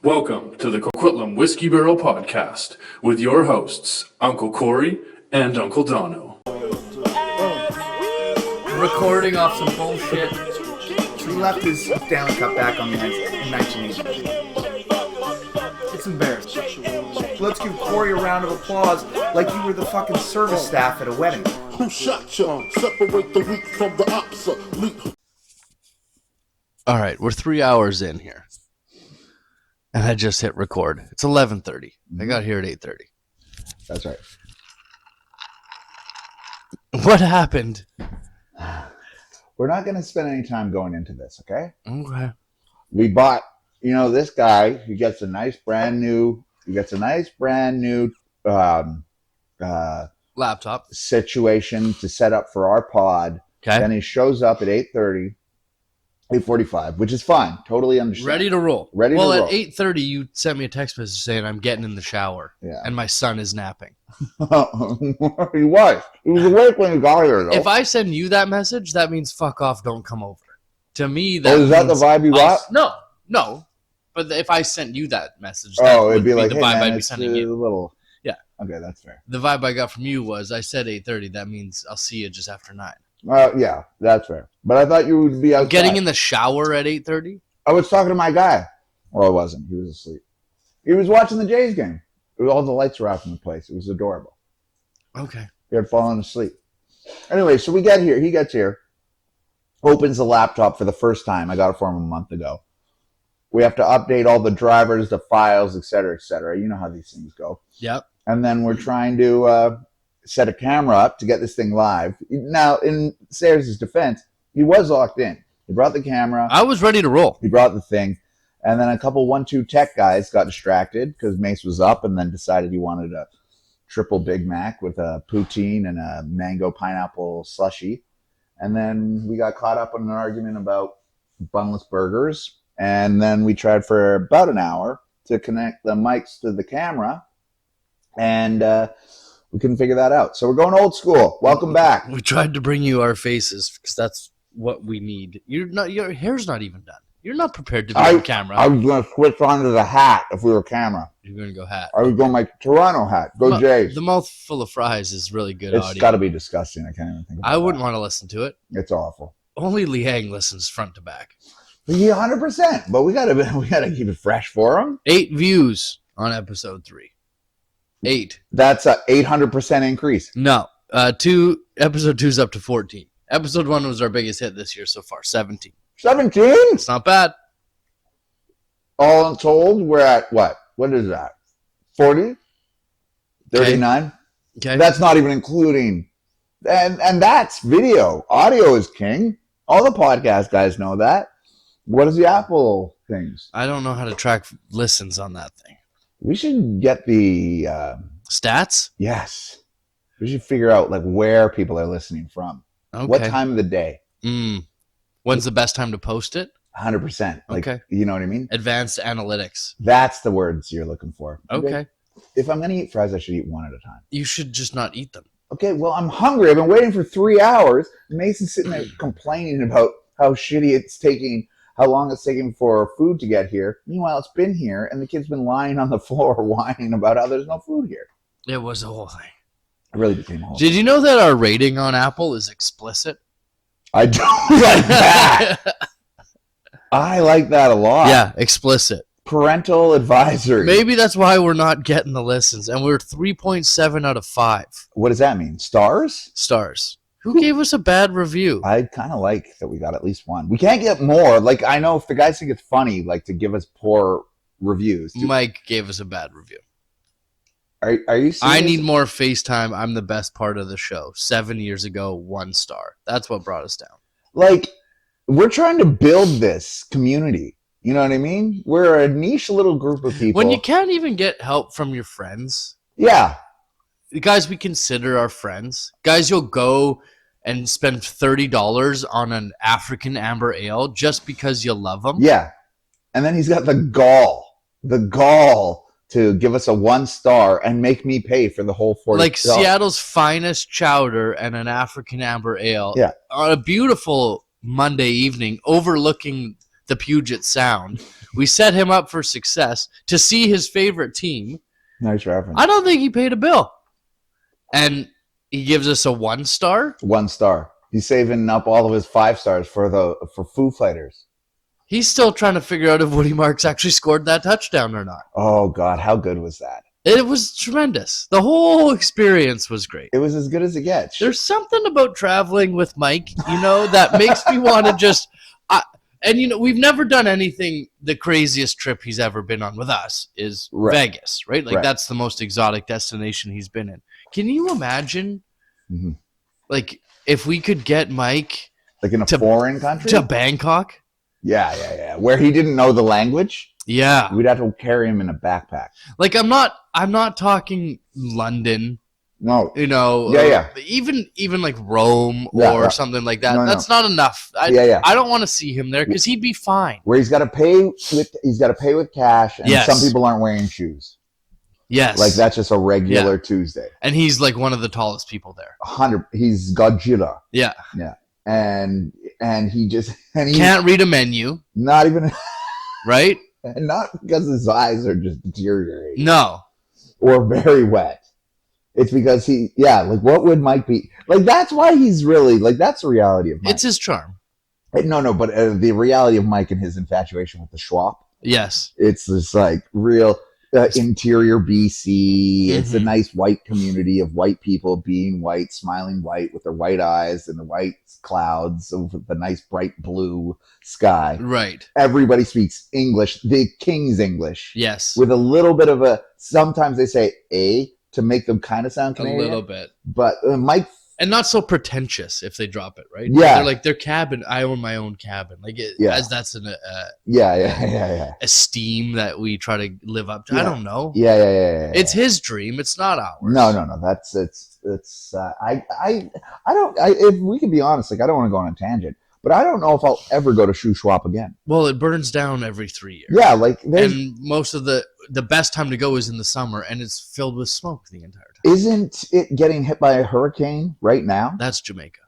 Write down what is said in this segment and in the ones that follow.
Welcome to the Coquitlam Whiskey Barrel Podcast with your hosts, Uncle Corey and Uncle Dono. Recording off some bullshit. He left his Stanley Cup back on the ice in 1980. It's embarrassing. Let's give Corey a round of applause like you were the fucking service staff at a wedding. Who shot ya? Separate the weak from the obsolete. All right, we're 3 hours in here. And I just hit record. It's 11:30. I got here at 8:30. That's right. What happened? We're not going to spend any time going into this, okay? Okay. We bought, this guy, he gets a nice brand new Laptop. situation to set up for our pod. Okay. Then he shows up at 8:45, which is fine. Totally understand. Ready to roll. Ready to roll. Well, at 8:30, you sent me a text message saying I'm getting in the shower. Yeah. And my son is napping. He was awake when he got here, though. If I send you that message, that means fuck off, don't come over. To me, that is that the means vibe you got? No. But if I sent you that message, It'd be like, the hey, vibe man, I'd be it's sending a you. little... Yeah. Okay, that's fair. The vibe I got from you was I said 8:30. That means I'll see you just after 9. Yeah, that's fair. But I thought you would be outside. Getting in the shower at 8:30? I was talking to my guy. Well, I wasn't. He was asleep. He was watching the Jays game. All the lights were off in the place. It was adorable. Okay. He had fallen asleep. Anyway, so we get here. He gets here. Opens the laptop for the first time. I got it for him a month ago. We have to update all the drivers, the files, et cetera, et cetera. You know how these things go. Yep. And then we're trying to set a camera up to get this thing live. Now, in Sayers' defense, he was locked in. He brought the camera. I was ready to roll. He brought the thing. And then a couple 1-2 tech guys got distracted because Mace was up and then decided he wanted a triple Big Mac with a poutine and a mango pineapple slushie. And then we got caught up in an argument about bunless burgers. And then we tried for about an hour to connect the mics to the camera. And we couldn't figure that out. So we're going old school. Welcome back. We tried to bring you our faces because that's what we need. Your hair's not even done. You're not prepared to be on camera. I was going to switch onto the hat if we were camera. You're going to go hat. I was going my Toronto hat. Go Jays. The mouth full of fries is really good It's audio. got to be disgusting. I can't even think about it. I wouldn't want to listen to it. It's awful. Only Liang listens front to back. Yeah, 100%. But we gotta keep it fresh for him. 8 views on episode 3. 8. That's a 800% increase. No. Episode 2 is up to 14. Episode 1 was our biggest hit this year so far. 17. 17? It's not bad. All told, we're at what? What is that? 40? 39? Okay. That's not even including, and that's video. Audio is king. All the podcast guys know that. What is the Apple things? I don't know how to track listens on that thing. We should get the Stats? yes. We should figure out like where people are listening from. Okay. What time of the day? When's the best time to post it? 100%. Like, Okay. you know what I mean? Advanced analytics. That's the words you're looking for. Okay. If I'm gonna eat fries, I should eat one at a time. You should just not eat them. Okay, well, I'm hungry. I've been waiting for 3 hours. Mason's sitting there complaining about how long it's taking for food to get here. Meanwhile, it's been here, and the kid's been lying on the floor whining about how there's no food here. It was a whole thing. It really became a whole Did you know that our rating on Apple is explicit? I don't like that. I like that a lot. Yeah, explicit. Parental advisory. Maybe that's why we're not getting the listens, and we're 3.7 out of 5 What does that mean? Stars? stars. Who gave us a bad review? I kind of like that we got at least one. We can't get more. Like, I know if the guys think it's funny, like, to give us poor reviews. Mike gave us a bad review. Are you serious? I need more FaceTime. I'm the best part of the show. 7 years ago, 1 star. That's what brought us down. Like, we're trying to build this community. You know what I mean? We're a niche little group of people. When you can't even get help from your friends, Yeah. the guys we consider our friends, guys you'll go and spend $30 on an African amber ale just because you love them. Yeah. And then he's got the gall to give us a 1 star and make me pay for the whole 40. Like Seattle's finest chowder and an African amber ale. Yeah. On a beautiful Monday evening overlooking the Puget Sound. We set him up for success to see his favorite team. Nice reference. I don't think he paid a bill. And he gives us a 1 star. 1 star. He's saving up all of his 5 stars for Foo Fighters. He's still trying to figure out if Woody Marks actually scored that touchdown or not. Oh God, how good was that? It was tremendous. The whole experience was great. It was as good as it gets. There's something about traveling with Mike, that makes me want to just. And we've never done anything. The craziest trip he's ever been on with us is Right. Vegas, right? Like Right. that's the most exotic destination he's been in. Can you imagine, Mhm. like, if we could get Mike Like in a to- foreign country? to Bangkok? Yeah. Where he didn't know the language, Yeah, we'd have to carry him in a backpack. like I'm not talking London. No. Yeah. Even like Rome or Yeah. something like that. No. That's not enough. Yeah. I don't want to see him there because he'd be fine. Where he's got to pay with cash, and Yes. some people aren't wearing shoes. Yes, Like that's just a regular Tuesday. and he's like one of the tallest people there. 100. He's Godzilla, Yeah, and he he's can't read a menu, not even right? not because his eyes are just deteriorating No, or very wet. It's because like what would Mike be like? That's why he's really like that's the reality of Mike. it's his charm. No, but the reality of Mike and his infatuation with the Schwab. Yes, It's this like real interior BC. It's a Mhm. nice white community of white people being white, smiling white with their white eyes and the white clouds over the nice bright blue sky. right. Everybody speaks English, the King's English, Yes, with a little bit of a. Sometimes they say "a" to make them kind of sound a Canadian. little bit, But Mike, and not so pretentious if they drop it, right? Yeah. They're like their cabin. I own my own cabin. Like Yeah. as that's an yeah. esteem that we try to live up to. I Yeah. don't know. Yeah. It's his dream. It's not ours. No. That's it's. I don't. If we can be honest, like I don't want to go on a tangent, but I don't know if I'll ever go to Shuswap again. Well, it burns down every 3 years. Yeah, like there's And most of the best time to go is in the summer, and it's filled with smoke the entire time. isn't it getting hit by a hurricane right now? That's Jamaica.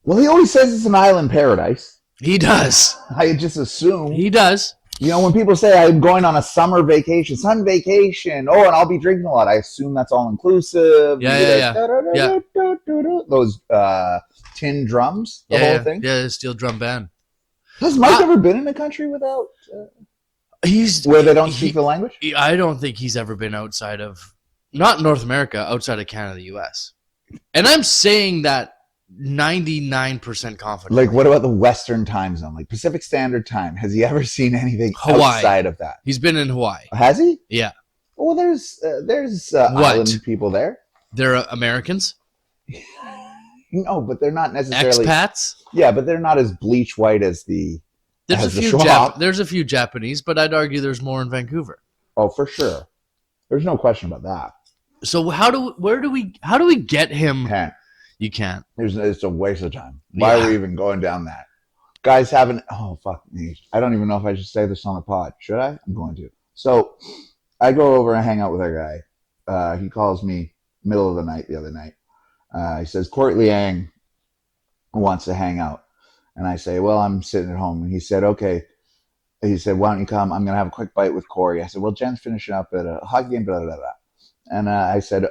Well, he always says it's an island paradise. He does. I just assume. He does. When people say I'm going on a summer vacation, sun vacation, and I'll be drinking a lot, I assume that's all inclusive. Yeah. Those tin drums, the whole thing. Yeah, the steel drum band. Has Mike ever been in a country without He's where they don't speak the language? I don't think he's ever been outside of not North America, outside of Canada, the U.S. And I'm saying that 99% confident. Like, what about the Western time zone, like Pacific Standard Time? Has he ever seen anything Hawaii. outside of that? He's been in Hawaii. Has he? Yeah, Well, there's What? island people there. they're Americans, No, but they're not necessarily. expats. Yeah, but they're not as bleach white as the. There's a As the few Schwab. there's a few Japanese, but I'd argue there's more in Vancouver. Oh, for sure. There's no question about that. So how do we get him? Can't. You can't. It's a waste of time. Why Yeah. are we even going down that? Guys haven't. Oh fuck me! I don't even know if I should say this on the pod. Should I? I'm going to. So I go over and hang out with our guy. He calls me middle of the night the other night. He says Court Liang wants to hang out, and I say, well, I'm sitting at home. And he said, okay. He said, why don't you come? I'm gonna have a quick bite with Corey. I said, well, Jen's finishing up at a hockey game. Blah blah blah. And I said,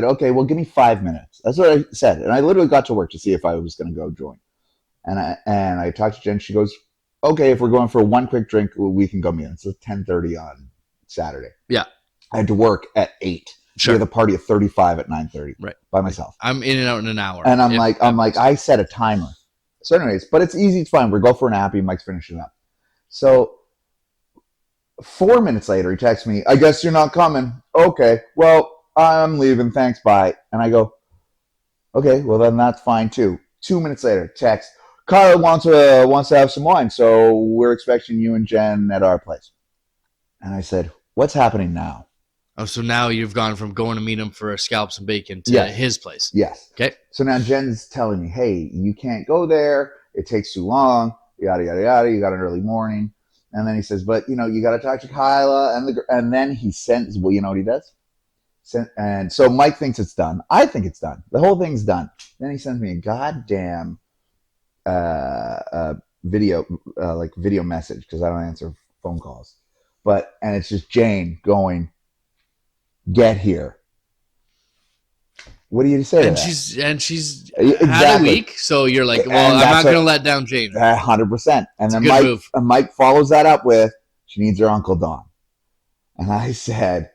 okay, well, give me 5 minutes. That's what I said. And I literally got to work to see if I was going to go join. And I talked to Jen. She goes, okay, if we're going for one quick drink, we can go meet. It's 10:30 on Saturday. Yeah. I had to work at 8. Sure. We had a party at 35 at 9:30. Right. By myself. I'm in and out in an hour. And I'm If- like, I set a timer. So anyways, but it's easy. It's fine. We go for an appy. Mike's finishing up. So 4 minutes later, he texts me, I guess you're not coming. Okay, well, I'm leaving. Thanks, bye. And I go, okay, well, then that's fine, too. 2 minutes later, text, Kyle wants to have some wine, so we're expecting you and Jen at our place. And I said, what's happening now? Oh, so now you've gone from going to meet him for scallops and bacon to Yes. his place. Yes. Okay. So now Jen's telling me, hey, you can't go there. It takes too long. Yada, yada, yada. You got an early morning. And then he says, but, you got to talk to Kyla. And then he sends, well, you know what he does? And so Mike thinks it's done. I think it's done. The whole thing's done. Then he sends me a goddamn video message because I don't answer phone calls. And it's just Jane going, "Get here." What do you say to that? She's had a Exactly. week, so you're like, And well, I'm that's not what- going to let down Jane. 100%. And then good move. Mike follows that up with, "She needs her Uncle Don." And I said,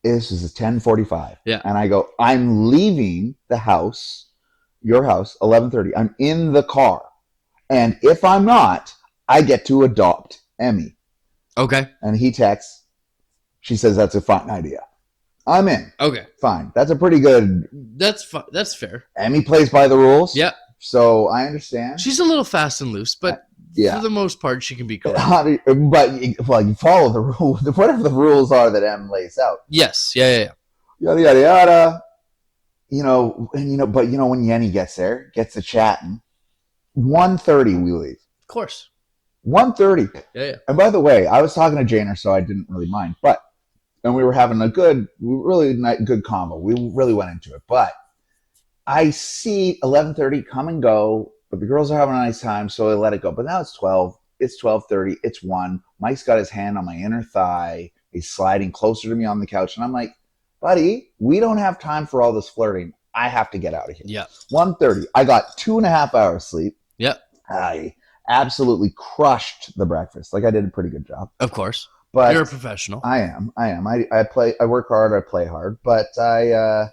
"This is 10:45." Yeah. And I go, "I'm leaving the house, your house, 11:30. I'm in the car. And if I'm not, I get to adopt Emmy." Okay. And he texts, she says, "That's a fine idea." I'm in. Okay. Fine. That's a pretty good. That's That's fair. Emmy plays by the rules. Yeah. So I understand. She's a little fast and loose, but Yeah. for the most part, she can be cool. But you follow the rules, whatever the rules are that Em lays out. Yes. Yeah. Yada yada yada. But when Yenny gets there, gets to chatting, 1:30 we leave. Of course. 1:30. Yeah. And by the way, I was talking to Janer, so I didn't really mind. And we were having a good combo. We really went into it. But I see 11:30 come and go, but the girls are having a nice time, so I let it go. But now it's 12. It's 12:30. It's 1. Mike's got his hand on my inner thigh. He's sliding closer to me on the couch. And I'm like, "Buddy, we don't have time for all this flirting. I have to get out of here." Yeah. 1:30. I got 2.5 hours sleep. Yep. I absolutely crushed the breakfast. Like, I did a pretty good job. Of course. But You're a professional. I am. I work hard. I play hard. But I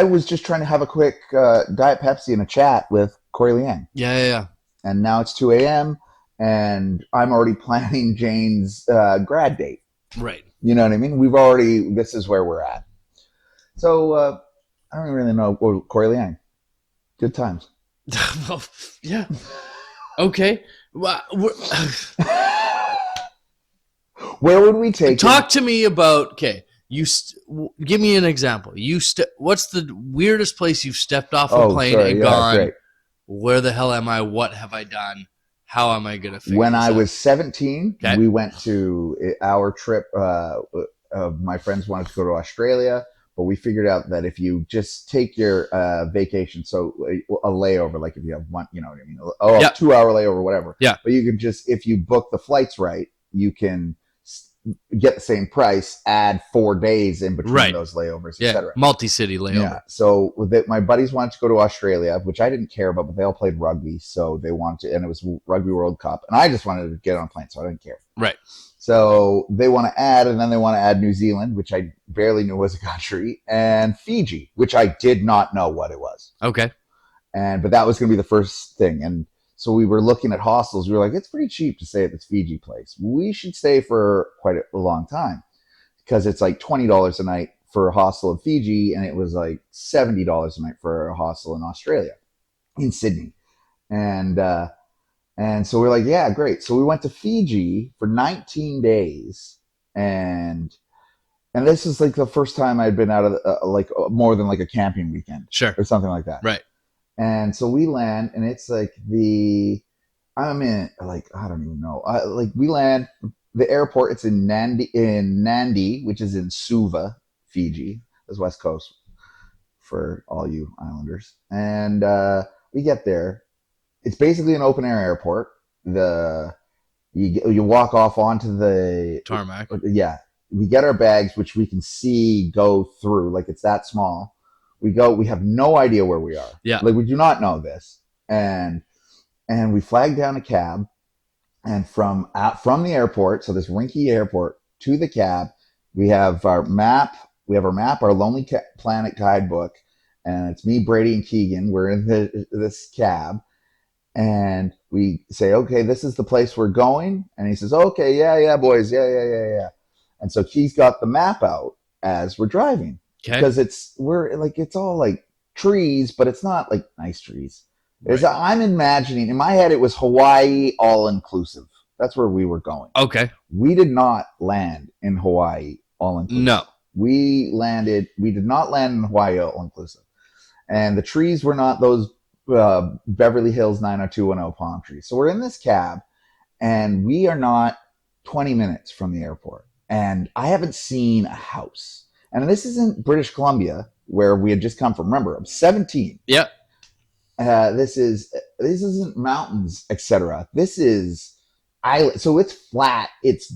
was just trying to have a quick Diet Pepsi and a chat with Corey Liang. Yeah. And now it's 2 a.m. and I'm already planning Jane's grad date. Right. You know what I mean? This is where we're at. So I don't really know. Corey Liang. Good times. Well, yeah. Okay. Well, Where would we take talk to me about, okay, give me an example. What's the weirdest place you've stepped off a plane and gone, great. where the hell am I? What have I done? How am I going to figure When this I out? was 17, Okay. we went to our trip. My friends wanted to go to Australia, but we figured out that if you just take your vacation, so a layover, like if you have one, you know what I mean? Oh, Yeah. 2 hour layover, whatever. Yeah. But you can just, if you book the flights right, you can get the same price, add 4 days in between Right. those layovers, Yeah, etc. multi-city layover. Yeah. So my buddies wanted to go to Australia, which I didn't care about, but they all played rugby, so they wanted to, and it was Rugby World Cup, and I just wanted to get on a plane, so I didn't care. Right. So they want to add, and then they want to add New Zealand, which I barely knew was a country, and Fiji, which I did not know what it was. Okay. But that was going to be the first thing. And so we were looking at hostels. We were like, it's pretty cheap to stay at this Fiji place. We should stay for quite a long time because it's like $20 a night for a hostel in Fiji, and it was like $70 a night for a hostel in Australia, in Sydney. And so we're like, yeah, great. So we went to Fiji for 19 days, and this is like the first time I'd been out of more than like a camping weekend Sure. or something like that. Right. And so we land, and it's like I'm in, like, I don't even know. We land, the airport, it's in Nandi, which is in Suva, Fiji. That's West Coast for all you islanders. And we get there. It's basically an open air airport. You walk off onto the Tarmac. Yeah. We get our bags, which we can see go through. Like, it's that small. We have no idea where we are. Yeah. Like, we do not know this. And we flag down a cab, and from the airport, so this rinky airport, to the cab, we have our map, our Lonely Planet guidebook, and it's me, Brady, and Keegan. We're in this cab, and we say, okay, this is the place we're going. And he says, okay, yeah, boys, yeah. And so he's got the map out as we're driving. Okay. Because it's all like trees, but it's not like nice trees. Right. I'm imagining, in my head, it was Hawaii all inclusive. That's where we were going. Okay. We did not land in Hawaii all inclusive. No. We did not land in Hawaii all inclusive. And the trees were not those Beverly Hills 90210 palm trees. So we're in this cab, and we are not 20 minutes from the airport. And I haven't seen a house. And this isn't British Columbia, where we had just come from. Remember, I'm 17. Yep. this isn't mountains, etc. This is island. So it's flat. It's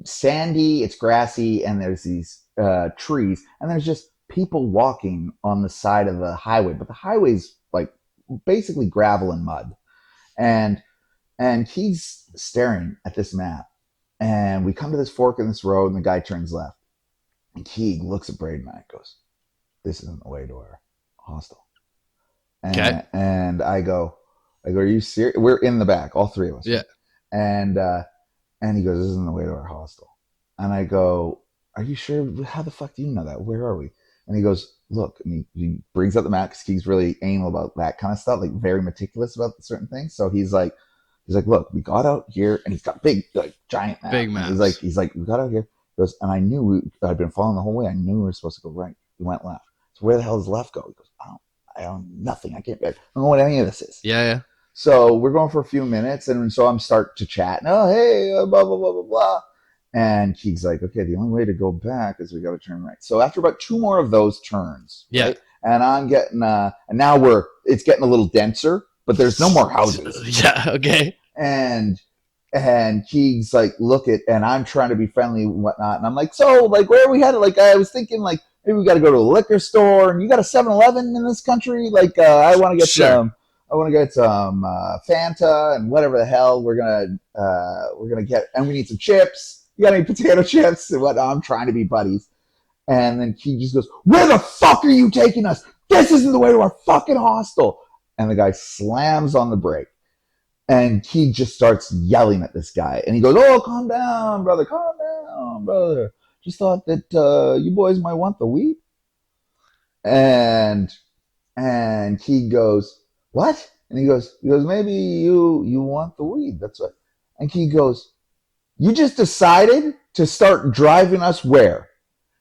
sandy. It's grassy, and there's these trees, and there's just people walking on the side of the highway. But the highway's like basically gravel and mud, and he's staring at this map. And we come to this fork in this road, and the guy turns left. And Keeg looks at Braden and goes, "This isn't the way to our hostel." Okay. And I go, "Are you serious?" We're in the back, all three of us. Yeah. And he goes, "This isn't the way to our hostel." And I go, "Are you sure? How the fuck do you know that? Where are we?" And he goes, "Look," and he brings up the map because he's really anal about that kind of stuff, like very meticulous about certain things. So he's like, "Look, we got out here," and he's got big, like giant maps. Big maps. He's like, "We got out here." He goes, and I knew I'd been following the whole way. I knew we were supposed to go right. We went left. So where the hell does left go? He goes, I don't nothing. I don't know what any of this is. Yeah. So we're going for a few minutes, and so I'm start to chat. "Oh, hey, blah blah blah blah blah." And he's like, "Okay, the only way to go back is we got to turn right." So after about 2 more of those turns, Yeah. right, and I'm getting, and now it's getting a little denser, but there's no more houses. Yeah. Okay. And Keeg's like, and I'm trying to be friendly and whatnot, and I'm like, "So, like, where are we headed?" Like, I was thinking, like, maybe we got to go to a liquor store, and you got a 7-Eleven in this country. Like, I want to get some Fanta and whatever the hell we're gonna get, and we need some chips. You got any potato chips and whatnot? I'm trying to be buddies, and then Keeg just goes, "Where the fuck are you taking us? This isn't the way to our fucking hostel." And the guy slams on the brake. And he just starts yelling at this guy. And he goes, "Oh, calm down, brother. Calm down, brother. Just thought that you boys might want the weed." And he goes, "What?" And he goes, "Maybe you want the weed. That's what." And he goes, "You just decided to start driving us where?"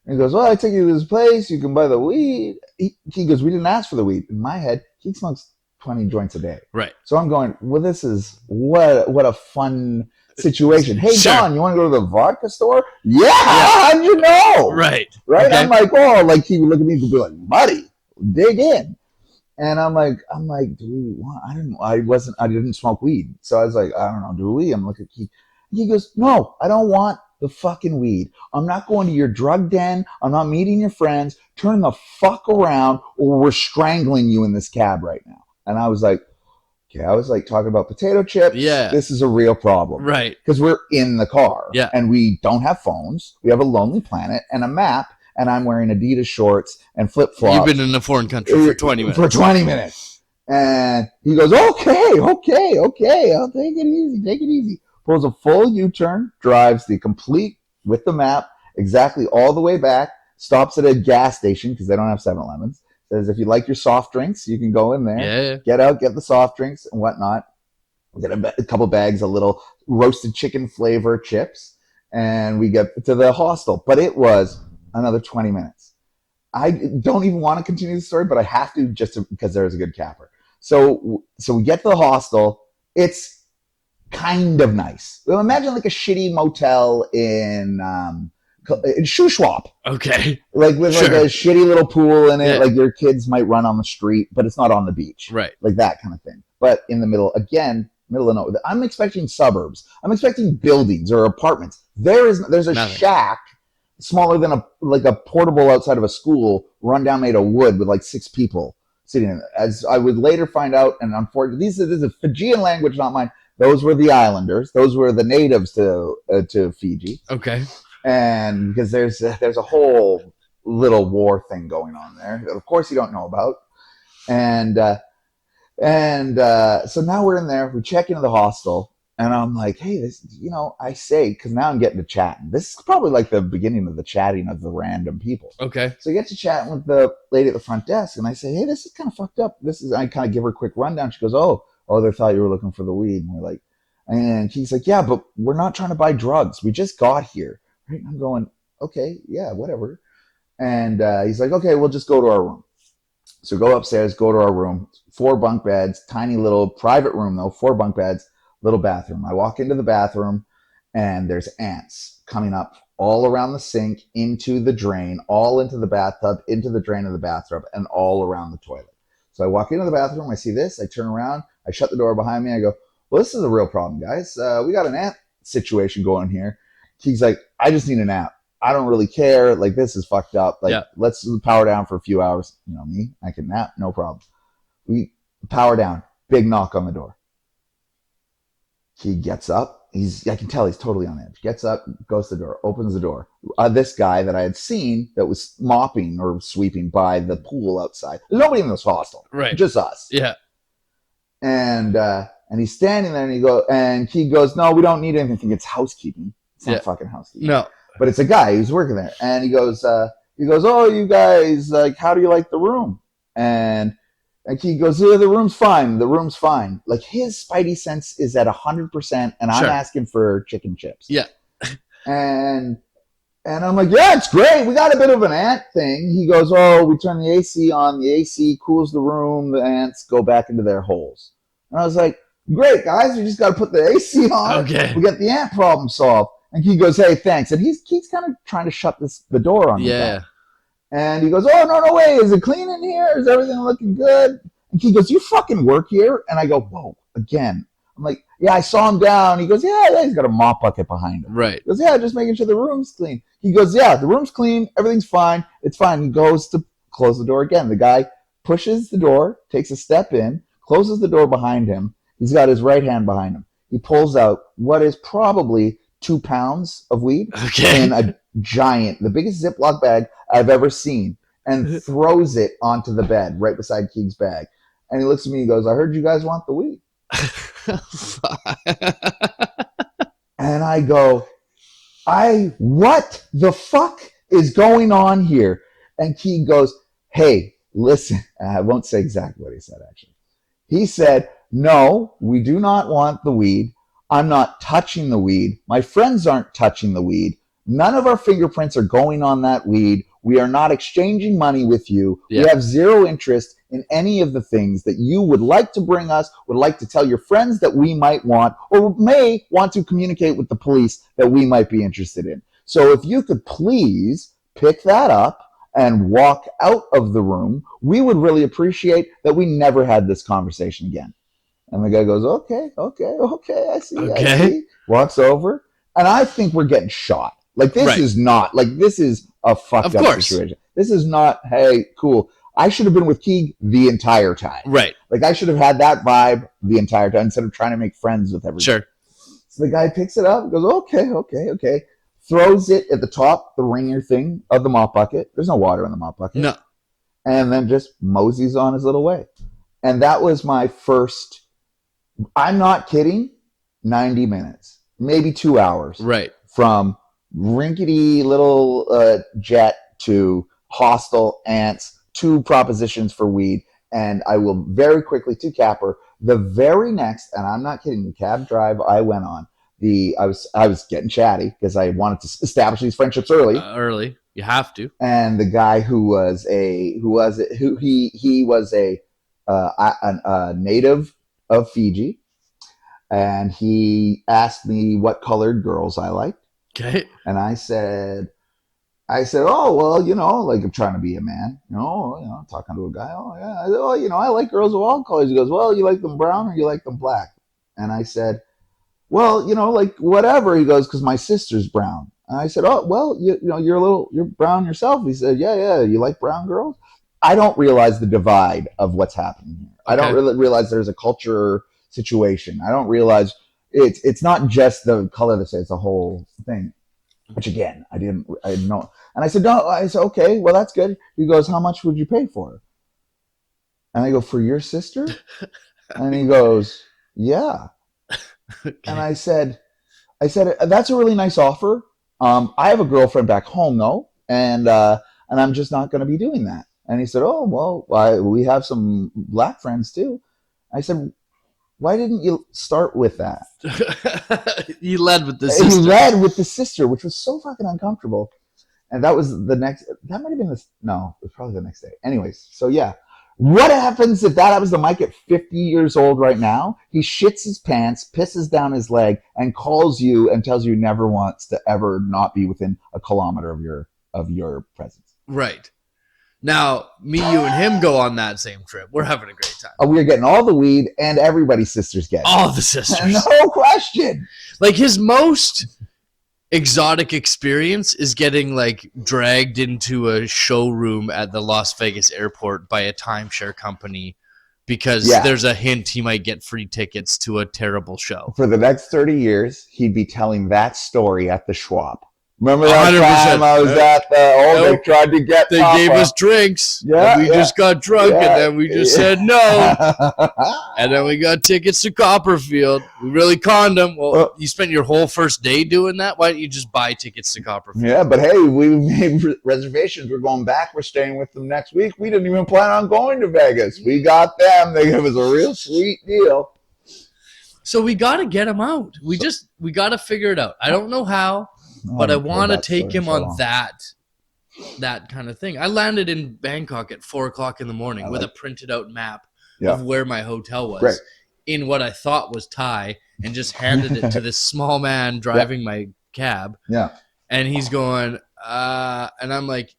And he goes, "Well, I take you to this place. You can buy the weed." He goes, "We didn't ask for the weed." In my head, he smokes 20 joints a day. Right. So I'm going, well, this is what a fun situation. "Hey, Sure. John, you want to go to the vodka store?" "Yeah, how'd you know?" Right. Right? Okay. I'm like, "Oh," like he would look at me and be like, "Buddy, dig in." And I'm like, "Do we want?" I didn't smoke weed. So I was like, "I don't know, do we?" I'm looking at Keith. He goes, "No, I don't want the fucking weed. I'm not going to your drug den. I'm not meeting your friends. Turn the fuck around or we're strangling you in this cab right now." And I was like, okay, I was like talking about potato chips. Yeah. This is a real problem. Right. Because we're in the car. Yeah. And we don't have phones. We have a Lonely Planet and a map. And I'm wearing Adidas shorts and flip-flops. You've been in a foreign country for 20 minutes. For 20 minutes. And he goes, okay. I'll take it easy. Pulls a full U-turn, drives the complete, with the map, exactly all the way back, stops at a gas station because they don't have 7-Elevens. Says, "If you like your soft drinks, you can go in there. Yeah. Get out, get the soft drinks and whatnot. Get a couple bags of little roasted chicken flavor chips, and we get to the hostel." But it was another 20 minutes. I don't even want to continue the story, but I have to because there's a good capper. So we get to the hostel. It's kind of nice. Well, imagine like a shitty motel in Shuswap. Okay. Like with Sure. like a shitty little pool in it, Yeah. like your kids might run on the street, but it's not on the beach. Right. Like that kind of thing. But in the middle of nowhere. I'm expecting suburbs. I'm expecting buildings or apartments. There's a Nothing. shack smaller than a portable outside of a school, run down made of wood with like 6 people sitting in it. As I would later find out, and unfortunately, this is a Fijian language, not mine. Those were the islanders. Those were the natives to Fiji. Okay. And because there's a whole little war thing going on there that of course you don't know about. And so now we're in there, we check into the hostel, and I'm like, hey, this, I say, because now I'm getting to chatting. This is probably like the beginning of the chatting of the random people. Okay. So I get to chatting with the lady at the front desk, and I say, hey, this is kind of fucked up. I kind of give her a quick rundown. She goes, oh, they thought you were looking for the weed. And we're like, and he's like, yeah, but we're not trying to buy drugs. We just got here. Right? And I'm going, okay, yeah, whatever. And he's like, okay, we'll just go to our room. So go upstairs, go to our room, 4 bunk beds, tiny little private room though, 4 bunk beds, little bathroom. I walk into the bathroom and there's ants coming up all around the sink, into the drain, all into the bathtub, into the drain of the bathtub, and all around the toilet. So I walk into the bathroom, I see this, I turn around, I shut the door behind me, I go, well, this is a real problem, guys. We got an ant situation going here. He's like, I just need a nap. I don't really care. Like, this is fucked up. Like, let's power down for a few hours. You know me, I can nap, no problem. We power down. Big knock on the door. He gets up. I can tell he's totally on edge. Gets up, goes to the door, opens the door. This guy that I had seen that was mopping or sweeping by the pool outside. There's nobody in this hostel. Right. Just us. Yeah. And he's standing there and he goes, no, we don't need anything. It's housekeeping. It's not fucking housekeeping. No. But it's a guy who's working there. And he goes, oh, you guys, like, how do you like the room? And he goes, yeah, the room's fine. The room's fine. Like, his spidey sense is at 100%, and I'm asking for chicken chips. Yeah. And I'm like, yeah, it's great. We got a bit of an ant thing. He goes, oh, we turn the AC on. The AC cools the room. The ants go back into their holes. And I was like, great, guys. We just got to put the AC on. Okay. We get the ant problem solved. And he goes, hey, thanks. And he's kind of trying to shut the door on me. Yeah. And he goes, oh, no way. Is it clean in here? Is everything looking good? And he goes, you fucking work here? And I go, whoa, again. I'm like, yeah, I saw him down. He goes, yeah, he's got a mop bucket behind him. Right. He goes, yeah, just making sure the room's clean. He goes, yeah, the room's clean. Everything's fine. It's fine. He goes to close the door again. The guy pushes the door, takes a step in, closes the door behind him. He's got his right hand behind him. He pulls out what is probably 2 pounds of weed in a giant, the biggest Ziploc bag I've ever seen, and throws it onto the bed right beside Keeg's bag. And he looks at me and goes, I heard you guys want the weed. And I go, what the fuck is going on here? And Keeg goes, hey, listen. I won't say exactly what he said, actually. He said, no, we do not want the weed. I'm not touching the weed. My friends aren't touching the weed. None of our fingerprints are going on that weed. We are not exchanging money with you. Yeah. We have zero interest in any of the things that you would like to bring us, would like to tell your friends that we might want, or may want to communicate with the police that we might be interested in. So if you could please pick that up and walk out of the room, we would really appreciate that we never had this conversation again. And the guy goes, okay, I see. Walks over. And I think we're getting shot. Like, this is not, like, this is a fucked up situation. This is not, hey, cool. I should have been with Keeg the entire time. Right. Like, I should have had that vibe the entire time instead of trying to make friends with everybody. Sure. So the guy picks it up, goes, okay. Throws it at the top, the ringer thing of the mop bucket. There's no water in the mop bucket. No. And then just moseys on his little way. And that was my first, I'm not kidding, 90 minutes, maybe 2 hours. Right. From rinkety little jet to hostile ants to propositions for weed. And I will very quickly, to Capper, the very next, and I'm not kidding, the cab drive I went on, I was getting chatty because I wanted to establish these friendships early. Early, you have to. And the guy he was a native of Fiji, and he asked me what colored girls I liked. Okay. And I said, oh, well, like, I'm trying to be a man, talking to a guy. Oh, yeah. I like girls of all colors. He goes, well, you like them brown or you like them black? And I said, well, like, whatever. He goes, because my sister's brown. And I said, oh, well, you're brown yourself. He said, yeah. You like brown girls? I don't realize the divide of what's happening here. Okay. I don't really realize there's a culture situation. I don't realize it's not just the color that says, it's a whole thing. Which again, I didn't know. And I said, no. I said, okay, well, that's good. He goes, how much would you pay for her? And I go, for your sister? And he goes, yeah. Okay. And I said, that's a really nice offer. I have a girlfriend back home though, and I'm just not going to be doing that. And he said, oh, well, we have some black friends too. I said, why didn't you start with that? You led with the sister. He led with the sister, which was so fucking uncomfortable. And that was that might have been it was probably the next day. Anyways, so yeah. What happens if that happens to Mike at 50 years old right now? He shits his pants, pisses down his leg, and calls you and tells you never wants to ever not be within a kilometer of your presence. Right. Now, me, you, and him go on that same trip. We're having a great time. We are getting all the weed, and everybody's sisters get it. All the sisters. No question. Like, his most exotic experience is getting, like, dragged into a showroom at the Las Vegas airport by a timeshare company because there's a hint he might get free tickets to a terrible show. For the next 30 years, he'd be telling that story at the Schwab. Remember that 100%. time I was at the, they tried to get They Papa. gave us drinks. Yeah, and we just got drunk, Yeah, and then we just said no. And then we got tickets to Copperfield. We really conned them. Well, you spent your whole first day doing that. Why don't you just buy tickets to Copperfield? Yeah, but hey, we made reservations. We're going back. We're staying with them next week. We didn't even plan on going to Vegas. We got them. They gave us a real sweet deal. So we got to get him out. We got to figure it out. I don't know how, but I want to take him on that kind of thing. I landed in Bangkok at 4:00 in the morning with a printed out map of where my hotel was in what I thought was Thai, and just handed it to this small man driving my cab. Yeah. And he's going, and I'm like,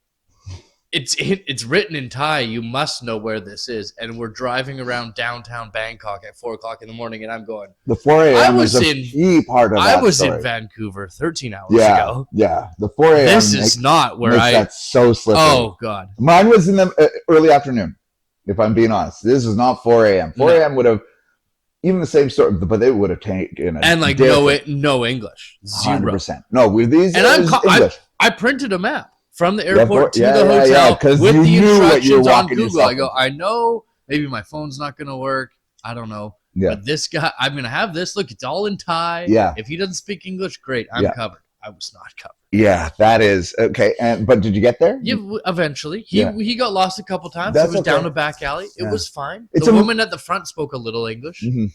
it's written in Thai. You must know where this is. And we're driving around downtown Bangkok at 4:00 in the morning, and I'm going, the 4 a.m. is a key part of that I was story. in Vancouver 13 hours ago. Yeah, the 4 a.m. This is not where makes that so slippery. Oh, God. Mine was in the early afternoon, if I'm being honest. This is not 4 a.m. 4 a.m. would have, even the same story, but they would have taken it. And, like, no English. 0. 100%. No, with these, and English. I printed a map from the airport to the yeah, hotel 'cause with you the knew what you were instructions on walking Google. yourself I go, into. I know maybe my phone's not going to work. I don't know. Yeah. But this guy, I'm going to have this. Look, it's all in Thai. Yeah. If he doesn't speak English, great. I'm Yeah. covered. I was not covered. Yeah, that is okay. But did you get there? Yeah, eventually. He got lost a couple times. That's It was okay. down a back alley. It Yeah. was fine. It's The a- woman at the front spoke a little English. Mm-hmm.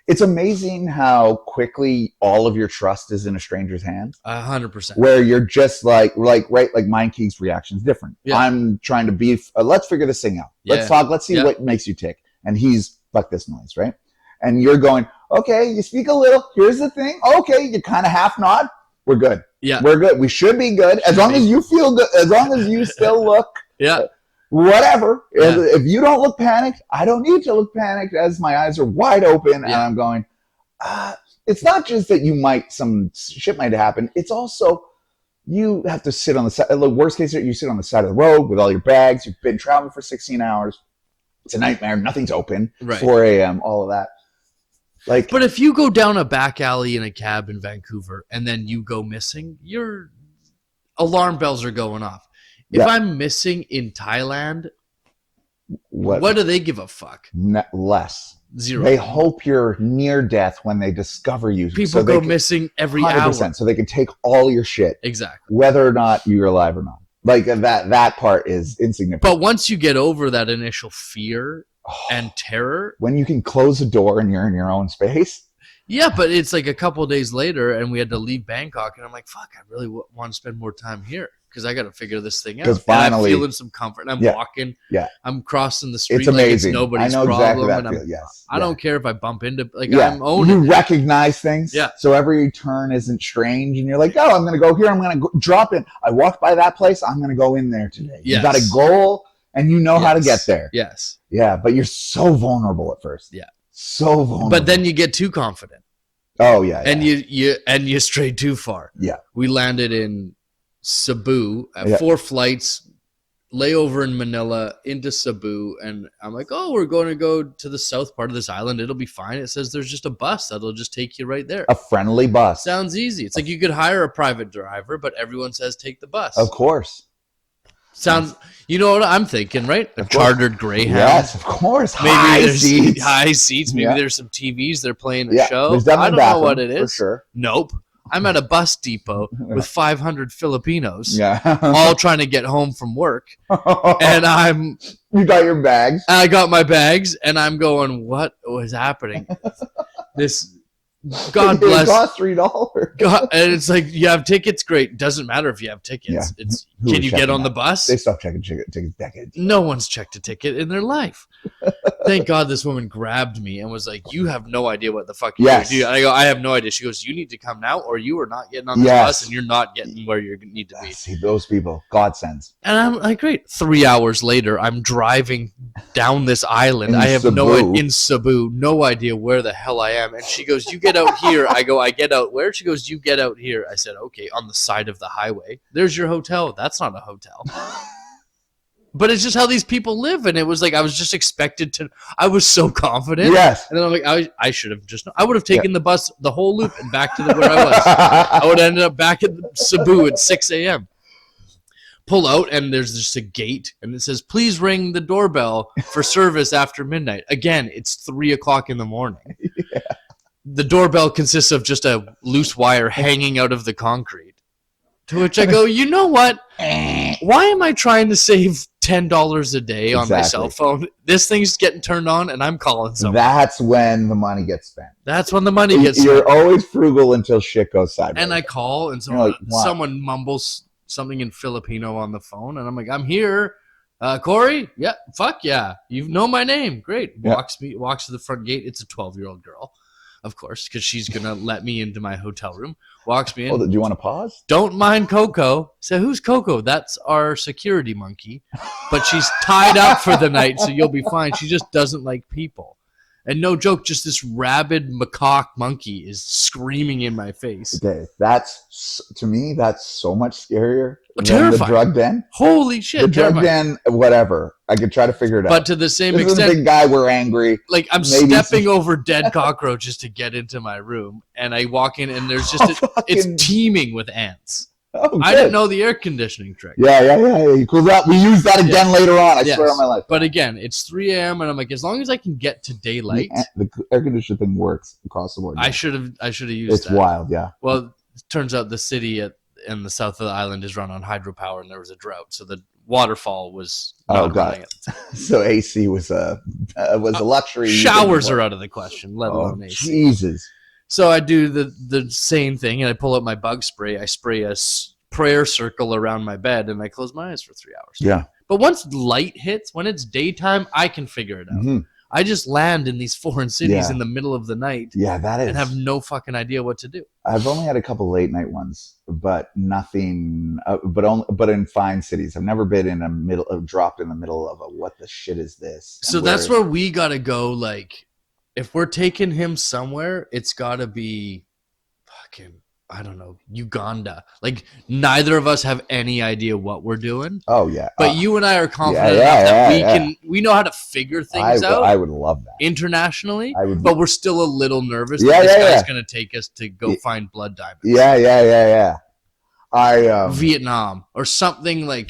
It's amazing how quickly all of your trust is in a stranger's hands. 100%. Where you're just like Mind King's reaction is different. Yeah. I'm trying to be, let's figure this thing out. Let's Yeah. talk. Let's see Yeah. what makes you tick. And he's, fuck this noise, right? And you're going, okay, you speak a little. Here's the thing. Okay, you kind of half nod. We're good. Yeah. We're good. We should be good. As long as you feel good, as long as you still look, Yeah. whatever. Yeah. If you don't look panicked, I don't need to look panicked as my eyes are wide open and Yeah. I'm going, it's not just that some shit might happen. It's also you have to sit on the side. The worst case, you sit on the side of the road with all your bags. You've been traveling for 16 hours. It's a nightmare. Nothing's open. Right. 4 a.m., all of that. Like, But if you go down a back alley in a cab in Vancouver and then you go missing, your alarm bells are going off. If Yeah. I'm missing in Thailand, what do they give a fuck? less. 0. They hope you're near death when they discover you. People so they go can- missing every 100%, hour. so they can take all your shit, Exactly. whether or not you're alive or not. Like that part is insignificant. But once you get over that initial fear and terror, When you can close a door and you're in your own space, yeah, but it's like a couple of days later and we had to leave Bangkok and I'm like, fuck, I really want to spend more time here because I got to figure this thing out. 'Cause And I'm finally- feeling some comfort. I'm Yeah. walking. Yeah. I'm crossing the street it's like amazing. it's nobody's I know problem. exactly that and I'm, feel. Yes, I don't care if I bump into, like, Yeah. I'm owning You it. recognize things, Yeah. So every turn isn't strange, and you're like, "Oh, I'm going to go here. I'm going to drop in. I walked by that place. I'm going to go in there today." You Yes. got a goal, and you know how to Yes. get there. Yes. Yeah, but you're so vulnerable at first. Yeah. So vulnerable. But then you get too confident oh yeah, and yeah. you strayed too far. Yeah. We landed in Cebu at Yeah. 4 flights, layover in Manila into Cebu, and I'm like, oh, we're going to go to the south part of this island. It'll be fine. It says there's just a bus that'll just take you right there. a friendly bus. Sounds easy. It's like you could hire a private driver, but everyone says take the bus. Of course. Sounds. You know what I'm thinking, right? A Of course. chartered Greyhound. Yes, of course. Maybe High there's seats. high seats. Maybe Yeah. there's some TVs. They're playing a Yeah, show. there's I definitely don't know what it bathroom, is. for sure. Nope. I'm at a bus depot with 500 Filipinos, Yeah. all trying to get home from work, and you got your bags. I got my bags, and I'm going, what was happening? This God bless. It cost $3. God, and it's like, you have tickets, great. Doesn't matter if you have tickets. Yeah. It's Who can was you get checking on the that? bus? They stopped checking tickets decades. No one's checked a ticket in their life. Thank God this woman grabbed me and was like, "You have no idea what the fuck you're Yes. doing." And I go, "I have no idea." She goes, "You need to come now, or you are not getting on this Yes. bus, and you're not getting where you need to be." See, those people, godsends. And I'm like, "Great." 3 hours later, I'm driving down this island. In I have Cebu. in Cebu, no idea where the hell I am. And she goes, "You get out here." I go, "I get out where?" She goes, "You get out here." I said, "Okay, on the side of the highway. There's your hotel." That's not a hotel. But it's just how these people live. And it was like, I was just expected to, I was so confident. Yes. And then I'm like, I should have just, I would have taken the bus the whole loop and back to where I was. I would have ended up back in Cebu at 6 a.m. Pull out, and there's just a gate, and it says, "Please ring the doorbell for service after midnight." Again, it's 3 o'clock in the morning. Yeah. The doorbell consists of just a loose wire hanging out of the concrete. To which I go, you know what? Why am I trying to save $10 a day on my cell phone? This thing's getting turned on, and I'm calling someone. That's when the money gets spent. That's when the money gets spent. You're always frugal until shit goes sideways. And I call, and someone mumbles something in Filipino on the phone, and I'm like, "I'm here. Corey? Yeah, fuck yeah. You know my name. Great." Walks to the front gate. It's a 12-year-old girl, of course, because she's going to let me into my hotel room. Walks me in. Oh, do you want to pause? Don't mind Coco. Say, "Who's Coco?" "That's our security monkey, but she's tied up for the night, so you'll be fine. She just doesn't like people." And no joke, just this rabid macaque monkey is screaming in my face. Okay, to me, that's so much scarier than Terrifying. the drug den. Holy shit. The drug den, whatever. I could try to figure it out. But to the same this extent, is a big guy, we're angry. Like, I'm stepping over dead cockroaches to get into my room, and I walk in, and there's just it's teeming with ants. Oh, I didn't know the air conditioning trick. Yeah. We use that again later on. I swear on my life. But again, it's 3 a.m. and I'm like, as long as I can get to daylight, the air conditioner thing works across the board. I should have used it's that. Wild, yeah. Well, it turns out the city in the south of the island is run on hydropower, and there was a drought, so the waterfall was not running at the time. So AC was a luxury. Showers are out of the question, let alone AC. Jesus. So I do the same thing, and I pull out my bug spray. I spray a prayer circle around my bed, and I close my eyes for 3 hours. Yeah. But once light hits, when it's daytime, I can figure it out. Mm-hmm. I just land in these foreign cities in the middle of the night. Yeah, that is. And have no fucking idea what to do. I've only had a couple late night ones, but nothing. But in fine cities, I've never been dropped in the middle of a what the shit is this? So that's where we gotta go. Like, if we're taking him somewhere, it's gotta be fucking, I don't know, Uganda. Like, neither of us have any idea what we're doing. Oh yeah. But you and I are confident enough that we know how to figure things out. I would love that Internationally, but we're still a little nervous that this guy's going to take us to go find blood diamonds. Yeah. Vietnam or something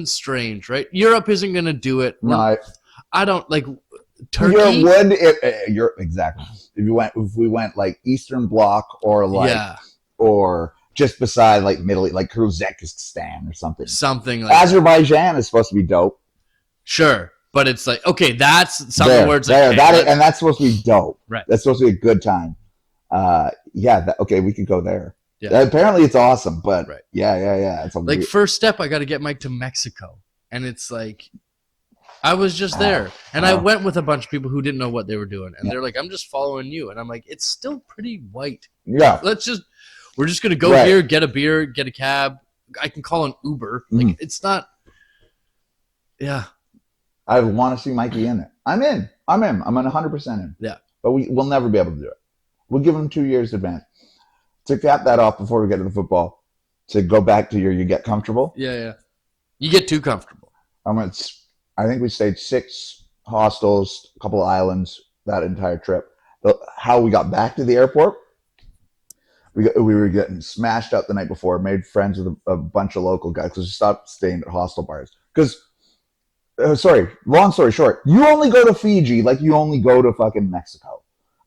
strange, right? Europe isn't going to do it. No, I don't like Turkey. Europe exactly. If we went like Eastern Bloc or just beside like Middle, like Uzbekistan or something. Something like Azerbaijan is supposed to be dope. Sure. But it's like, okay, that's something where it's like, and that's supposed to be dope. Right. That's supposed to be a good time. Okay, we could go there. Yeah. Apparently it's awesome, but yeah. It's like first step, I got to get Mike to Mexico. And it's like, I was just there, and I went with a bunch of people who didn't know what they were doing, and they're like, "I'm just following you," and I'm like, "It's still pretty white. Yeah, we're just gonna go here, get a beer, get a cab. I can call an Uber. Like, it's not. Yeah, I want to see Mikey in it. I'm in. I'm 100% in. Yeah, but we'll never be able to do it. We'll give him 2 years advance to cap that off before we get to the football. To go back to you get comfortable. Yeah. You get too comfortable. I think we stayed 6 hostels, a couple of islands that entire trip. How we got back to the airport, we were getting smashed up the night before, made friends with a bunch of local guys because we stopped staying at hostel bars. Because, long story short, you only go to Fiji like you only go to fucking Mexico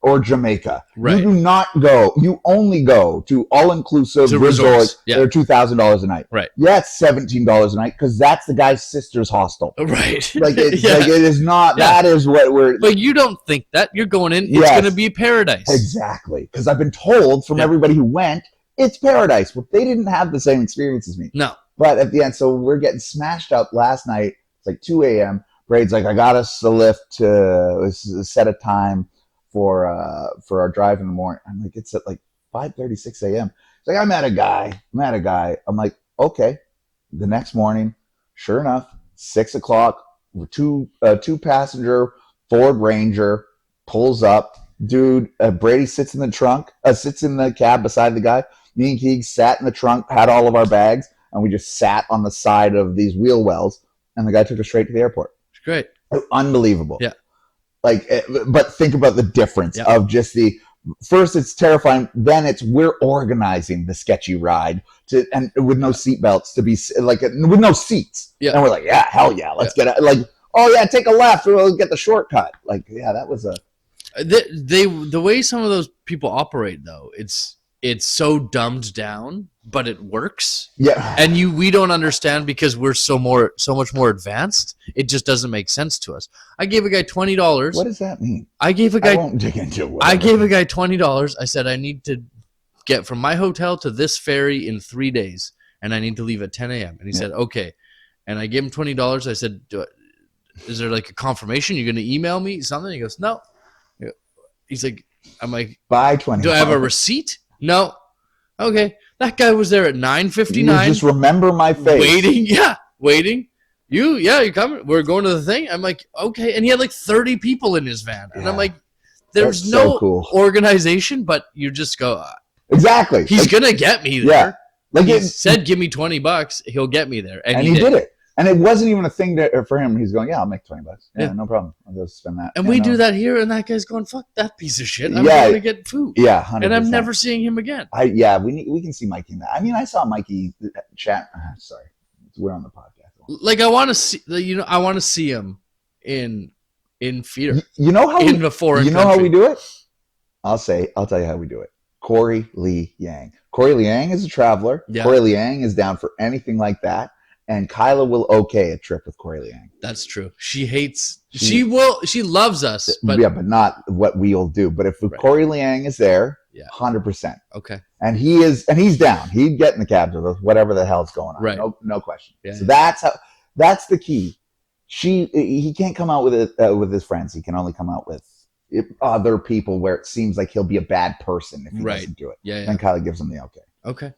or Jamaica. Right. You do not go. You only go to all-inclusive To resorts. resorts, yeah. They're $2,000 a night. Right. Yeah, it's $17 a night because that's the guy's sister's hostel. Right. Like it, Yeah. like it is not. Yeah. That is what we're. But you don't think that. You're going in, it's Yes. going to be paradise. Exactly. Because I've been told from Yeah. everybody who went, it's paradise. Well, they didn't have the same experience as me. No. But at the end, so we're getting smashed up last night. It's like 2 a.m. Braid's like, I got us a lift to set a time for our drive in the morning. I'm like, it's at like 5:36 a.m. It's like, I met a guy. I'm like, okay. The next morning, sure enough, 6 o'clock, two passenger Ford Ranger pulls up. Dude, Brady sits in the cab beside the guy. Me and Keeg sat in the trunk, had all of our bags, and we just sat on the side of these wheel wells, and the guy took us straight to the airport. It's great. Unbelievable. Yeah. Like, but think about the difference Yeah. of just first it's terrifying, then it's we're organizing the sketchy ride and with no seatbelts to be like with no seats. Yeah. And we're like, yeah, hell yeah, let's get it. Like, oh yeah, take a left, we'll get the shortcut. Like, yeah, that was The way some of those people operate, though, it's so dumbed down, but it works. yeah. And we don't understand because we're so much more advanced. It just doesn't make sense to us. I gave a guy $20. What does that mean? I gave a I guy won't dig into it. I gave a guy $20. I said I need to get from my hotel to this ferry in 3 days, and I need to leave at 10 a.m. And he said okay. And I gave him $20. I said, is there like a confirmation? You're going to email me something? He goes, no. He's like, I'm like, Buy 20. do I have a receipt? No. Okay. That guy was there at 9:59. You just remember my face. Waiting. You're coming. We're going to the thing. I'm like, okay. And he had like 30 people in his van. And I'm Yeah. like, there's That's no so cool. organization, but you just go, Exactly. he's Like, going to get me there. yeah. Like He it, said, give me $20. He'll get me there. and he did it. And it wasn't even a thing for him. He's going, yeah, I'll make $20. Yeah, Yeah. no problem. I'll just spend that. And Yeah, we no. do that here, and that guy's going, fuck that piece of shit. I'm Yeah. going to get food. Yeah, 100%. And I'm never seeing him again. We can see Mikey in that. I mean, I saw Mikey chat. Sorry, we're on the podcast. Like, I want to see, I want to see him in theater. You know how In the foreign you know how country. we do it? I'll tell you how we do it. Corey Lee Yang. Corey Lee Yang is a traveler. Yeah. Corey Lee Yang is down for anything like that. And Kyla will okay a trip with Corey Lee Yang. That's true. She hates. She loves us, but But not what we'll do. But if Right. Corey Lee Yang is there, Yeah. 100%. okay. And he's down. He'd get in the cab with us, whatever the hell's going on. Right. No question. Yeah. So that's the key. He can't come out with his friends. He can only come out with other people where it seems like he'll be a bad person if he Right. doesn't do it. Yeah. Then Kylie gives him the okay. Okay.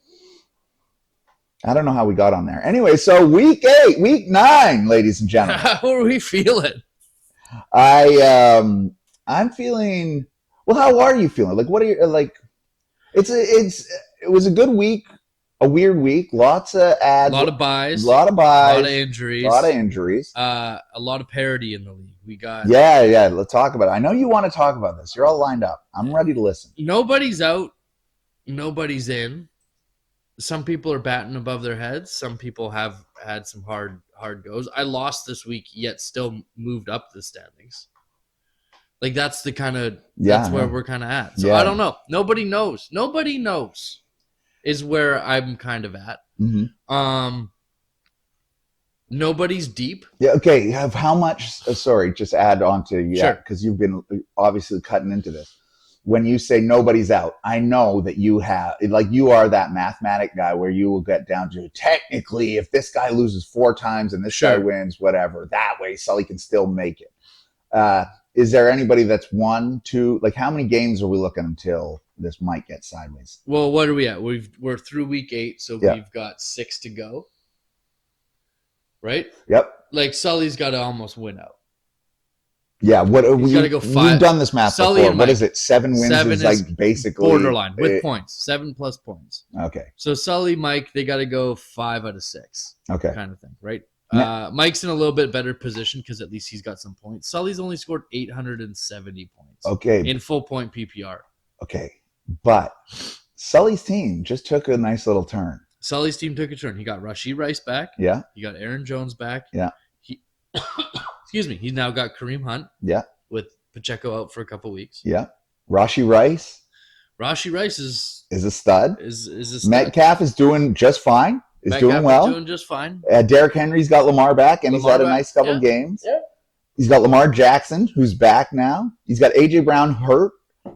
I don't know how we got on there. Anyway, so week 9, ladies and gentlemen. How are we feeling? I'm feeling. Well, how are you feeling? Like, what are you like? It was a good week, a weird week. Lots of ads, A lot of buys. a lot of A buys, lot of injuries. a lot of injuries. A lot of parity in the league. We got Yeah. Let's talk about it. I know you want to talk about this. You're all lined up. I'm ready to listen. nobody's out. Nobody's in. Some people are batting above their heads. Some people have had some hard goes. I lost this week, yet still moved up the standings. Like that's the kind of that's where we're kind of at. So Yeah. I don't know. Nobody knows. Nobody knows is where I'm kind of at. Mm-hmm. Nobody's deep. Yeah. Okay. How much? Sorry, just add on to Sure. because you've been obviously cutting into this. When you say nobody's out, I know that you are that mathematic guy where you will get down to technically if this guy loses 4 times and this guy Sure. wins, whatever, that way Sully can still make it. Is there anybody that's 1, 2? Like, how many games are we looking until this might get sideways? Well, what are we at? We're through week 8, so Yeah. we've got 6 to go. Right? Yep. Like Sully's got to almost win out. Yeah. What He's gotta go 5. We've done this math Sully before. and What Mike. is it? 7 wins 7 is is like basically Borderline with points, 7+ points. Okay. So Sully, Mike, they got to go 5 out of 6, Okay. kind of thing, right? Yeah. Mike's in a little bit better position because at least he's got some points. Sully's only scored 870 points Okay. in full point PPR. Okay. But Sully's team just took a nice little turn. Sully's team took a turn. He got Rashid Rice back. Yeah. He got Aaron Jones back. Yeah. He, excuse me. He's now got Kareem Hunt. Yeah. With Pacheco out for a couple weeks. Yeah. Rashi Rice Rashi Rice is is a stud. a stud. Metcalf is doing just fine. Is Metcalf doing well. Is doing just fine. Derrick Henry's got Lamar back, and he's Lamar had a back, nice couple yeah. games. Yeah. He's got Lamar Jackson, who's back now. He's got A.J. Brown hurt.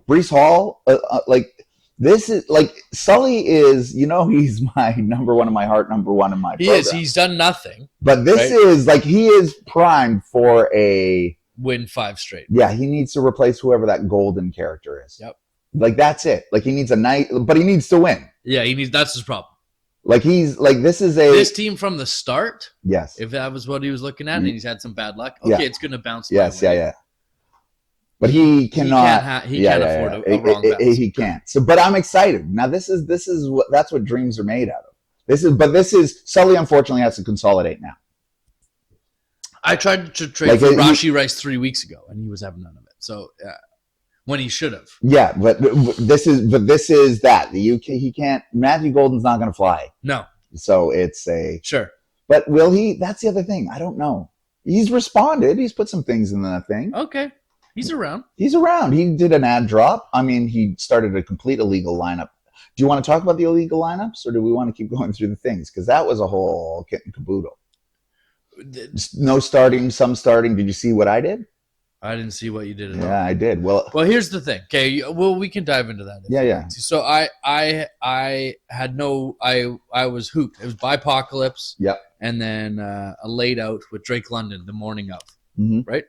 Brees Hall, this is like Sully is, he's my number one in my heart, number one in my He program. is. He's done nothing. But this is like he is primed for a win 5 straight. Yeah, he needs to replace whoever that golden character is. Yep. Like that's it. Like he needs a night, but he needs to win. Yeah, he needs. That's his problem. Like he's like this team from the start. Yes. If that was what he was looking at, and he's had some bad luck. Okay, Yeah. it's going to bounce. Yes, my way. yeah. But he cannot. He can't afford a wrong bounce. He can't. So, but I'm excited. Now that's what dreams are made out of. This is Sully. Unfortunately, has to consolidate now. I tried to trade for Rashi Rice 3 weeks ago, and he was having none of it. So when he should have. Yeah, but this is that the UK. He can't. Matthew Golden's not going to fly. No. So it's a sure. But will he? That's the other thing. I don't know. He's responded. He's put some things in that thing. Okay. He's around. He's around. He did an ad drop. I mean, he started a complete illegal lineup. Do you want to talk about the illegal lineups, or do we want to keep going through the things? Because that was a whole kit and caboodle. No starting, some starting. Did you see what I did? I didn't see what you did at all. Yeah, I did. Well, here's the thing. Okay, well, we can dive into that. Yeah. So I had no. I was hooped. It was Bipocalypse. Yep. And then a laid out with Drake London the morning of. Mm-hmm. Right.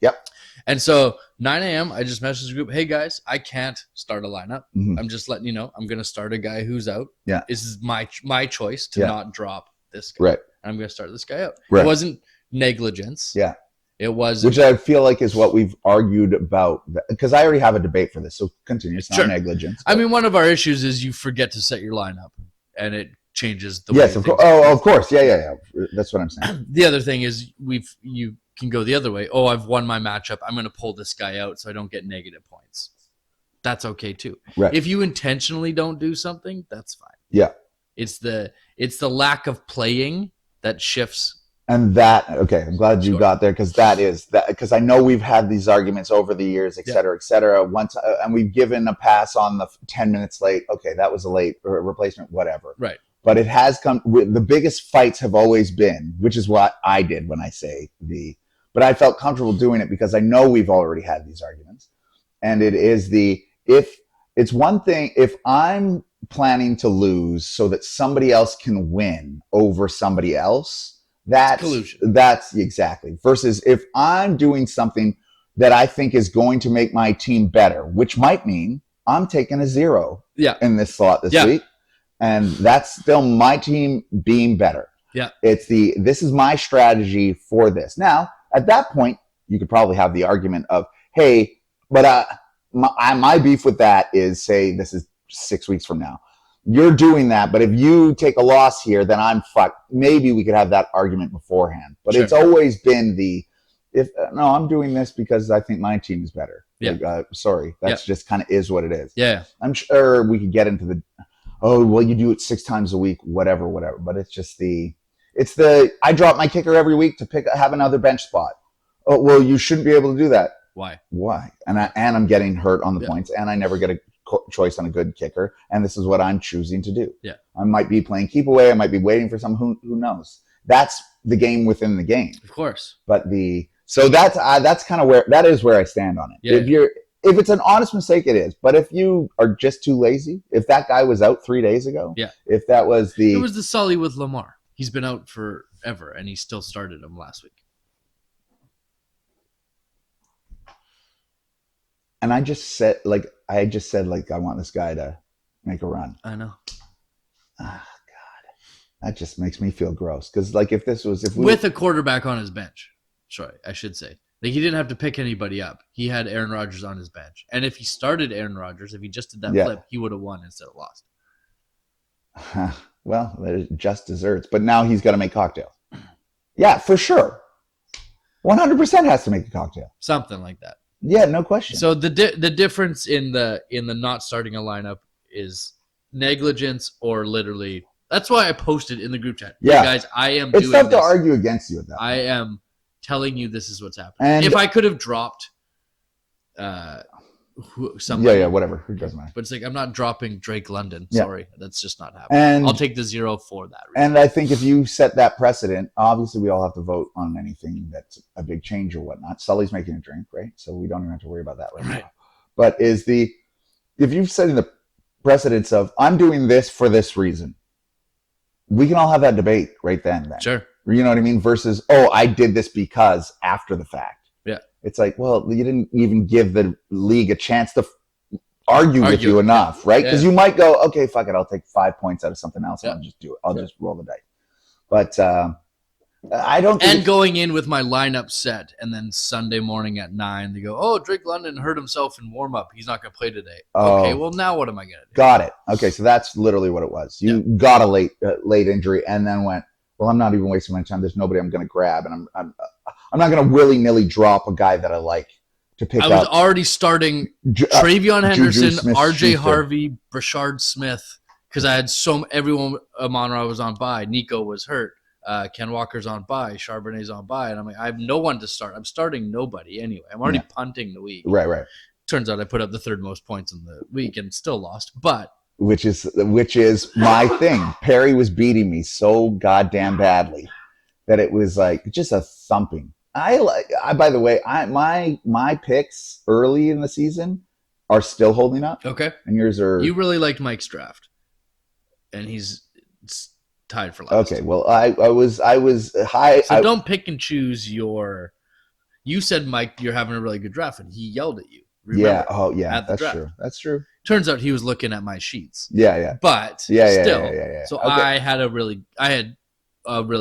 Yep. And so 9 a.m. I just messaged the group. Hey guys, I can't start a lineup. Mm-hmm. I'm just letting you know. I'm going to start a guy who's out. Yeah. This is my choice to not drop this guy. Right. I'm going to start this guy out. Right. It wasn't negligence. Yeah. It was, which I feel like is what we've argued about, because I already have a debate for this. So continue. It's not negligence. I mean, one of our issues is you forget to set your lineup, and it changes the. Yes, way of course. Oh, of course. Yeah. That's what I'm saying. The other thing is you can go the other way. Oh, I've won my matchup. I'm going to pull this guy out so I don't get negative points. That's okay too. Right. If you intentionally don't do something, that's fine. Yeah. It's the lack of playing that shifts. And that, okay, I'm glad you got there, because I know we've had these arguments over the years, et cetera. Once, and we've given a pass on the 10 minutes late. Okay, that was a late replacement, whatever. Right. But it has come, the biggest fights have always been, which is what I did when I say but I felt comfortable doing it because I know we've already had these arguments. And it is if it's one thing, if I'm planning to lose so that somebody else can win over somebody else, that's collusion. That's exactly. Versus if I'm doing something that I think is going to make my team better, which might mean I'm taking a 0 in this slot this week. And that's still my team being better. Yeah. This is my strategy for this. Now, at that point, you could probably have the argument of, hey, but my beef with that is, say this is 6 weeks from now. You're doing that, but if you take a loss here, then I'm fucked. Maybe we could have that argument beforehand. But it's always been I'm doing this because I think my team is better. Yeah. Like, sorry, that's just kind of is what it is. Yeah. I'm sure we could get into you do it 6 times a week, whatever. But it's just I drop my kicker every week to have another bench spot. Oh, well, you shouldn't be able to do that. Why? And I'm getting hurt on the points, and I never get a choice on a good kicker, and this is what I'm choosing to do. Yeah, I might be playing keep away. I might be waiting for someone who knows. That's the game within the game, of course. But that's kind of where I stand on it. Yeah. If it's an honest mistake, it is. But if you are just too lazy, if that guy was out 3 days ago, if that was it was the Sully with Lamar. He's been out forever, and he still started him last week. And I just said, I want this guy to make a run. I know. Ah, God. That just makes me feel gross. Because, with a quarterback on his bench. Sorry, I should say. He didn't have to pick anybody up. He had Aaron Rodgers on his bench. And if he started Aaron Rodgers, if he just did that flip, he would have won instead of lost. Well, there's just desserts. But now he's got to make cocktails. Yeah, for sure. 100% has to make a cocktail. Something like that. Yeah, no question. So the difference in the not starting a lineup is negligence or literally. That's why I posted in the group chat. Yeah, hey guys, I am. It's tough to argue against you with that. I am telling you this is what's happening. And if I could have dropped somebody. Yeah, whatever. It doesn't matter. But it's like I'm not dropping Drake London. Yeah. Sorry, that's just not happening. And I'll take the 0 for that reason. And I think if you set that precedent, obviously we all have to vote on anything that's a big change or whatnot. Sully's making a drink, right? So we don't even have to worry about that right now. But if you're setting the precedence of I'm doing this for this reason, we can all have that debate right then. Sure. You know what I mean? Versus, oh, I did this because after the fact. Yeah. It's like, well, you didn't even give the league a chance to argue with you enough, right? Because you might go, okay, fuck it, I'll take 5 points out of something else and I'll just do it. I'll just roll the dice. But I don't think... And going in with my lineup set, and then Sunday morning at 9, they go, oh, Drake London hurt himself in warm-up. He's not going to play today. Oh. Okay, well, now what am I going to do? Got it. Okay, so that's literally what it was. You got a late injury and then went, well, I'm not even wasting my time. There's nobody I'm going to grab, and I'm not going to willy-nilly drop a guy that I like to pick up. I was already starting Travion Henderson, RJ Harvey, Brashard Smith, because I had everyone. Amon-Ra was on bye. Nico was hurt. Ken Walker's on bye. Charbonnet's on bye. And I'm like, I have no one to start. I'm starting nobody anyway. I'm already punting the week. Right. Turns out I put up the third most points in the week and still lost. But which is my thing. Perry was beating me so goddamn badly that it was like just a thumping. I by the way, my picks early in the season are still holding up. Okay. And yours are... You really liked Mike's draft. And he's tied for last. Okay, well, I was high. So don't pick and choose your... You said, Mike, you're having a really good draft, and he yelled at you. Remember, yeah. Oh, yeah. That's draft. true. That's true. Turns out he was looking at my sheets. Yeah. But still. Yeah. So okay. I had a really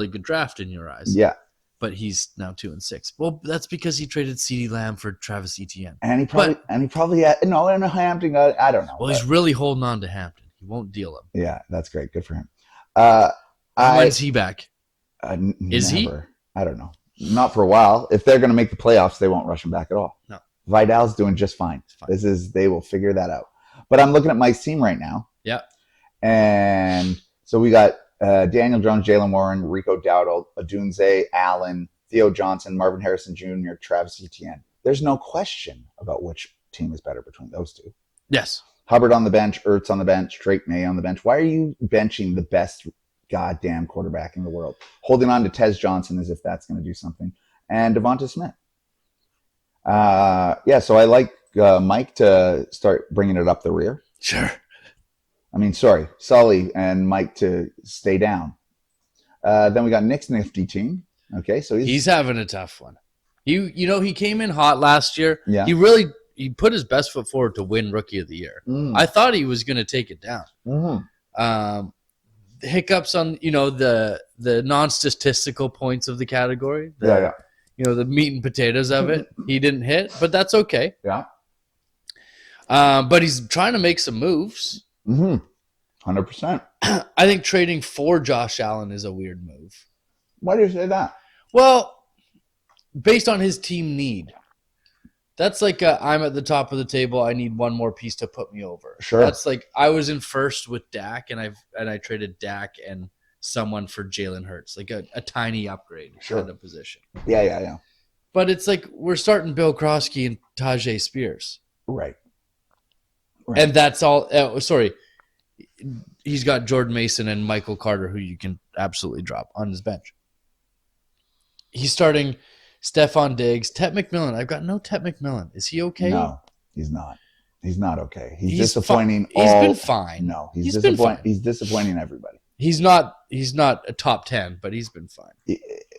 good draft in your eyes. Yeah. But he's now 2-6. Well, that's because he traded CeeDee Lamb for Travis Etienne. And he probably had Hampton. I don't know. Well, he's really holding on to Hampton. He won't deal him. Yeah, that's great. Good for him. When's he back? Is he? I don't know. Not for a while. If they're going to make the playoffs, they won't rush him back at all. No. Vidal's doing just fine. They will figure that out. But I'm looking at Mike's team right now. Yeah. And so we got Daniel Jones, Jalen Warren, Rico Dowdle, Odunze, Allen, Theo Johnson, Marvin Harrison Jr., Travis Etienne. There's no question about which team is better between those two. Yes. Hubbard on the bench, Ertz on the bench, Drake May on the bench. Why are you benching the best goddamn quarterback in the world? Holding on to Tez Johnson as if that's going to do something. And Devonta Smith. So I like Mike to start bringing it up the rear. Sure. Sully and Mike to stay down. Then we got Nick's nifty team. Okay, so he's having a tough one. He came in hot last year. Yeah. He put his best foot forward to win Rookie of the Year. I thought he was going to take it down. Mm-hmm. Hiccups on the non-statistical points of the category. The meat and potatoes of it. He didn't hit, but that's okay. Yeah. But he's trying to make some moves. 100%. I think trading for Josh Allen is a weird move. Why do you say that? Well, based on his team need. That's like I'm at the top of the table. I need one more piece to put me over. Sure. That's like I was in first with Dak, and I traded Dak and someone for Jalen Hurts, like a tiny upgrade at a position. Yeah. But it's like we're starting Bill Krosky and Tajay Spears. Right. And that's all. He's got Jordan Mason and Michael Carter, who you can absolutely drop on his bench. He's starting Stephon Diggs, Tet McMillan. I've got no Tet McMillan. Is he okay? No, he's not. He's not okay. He's disappointing. He's been fine. No, he's disappointing. He's disappointing everybody. He's not a top 10, but he's been fine.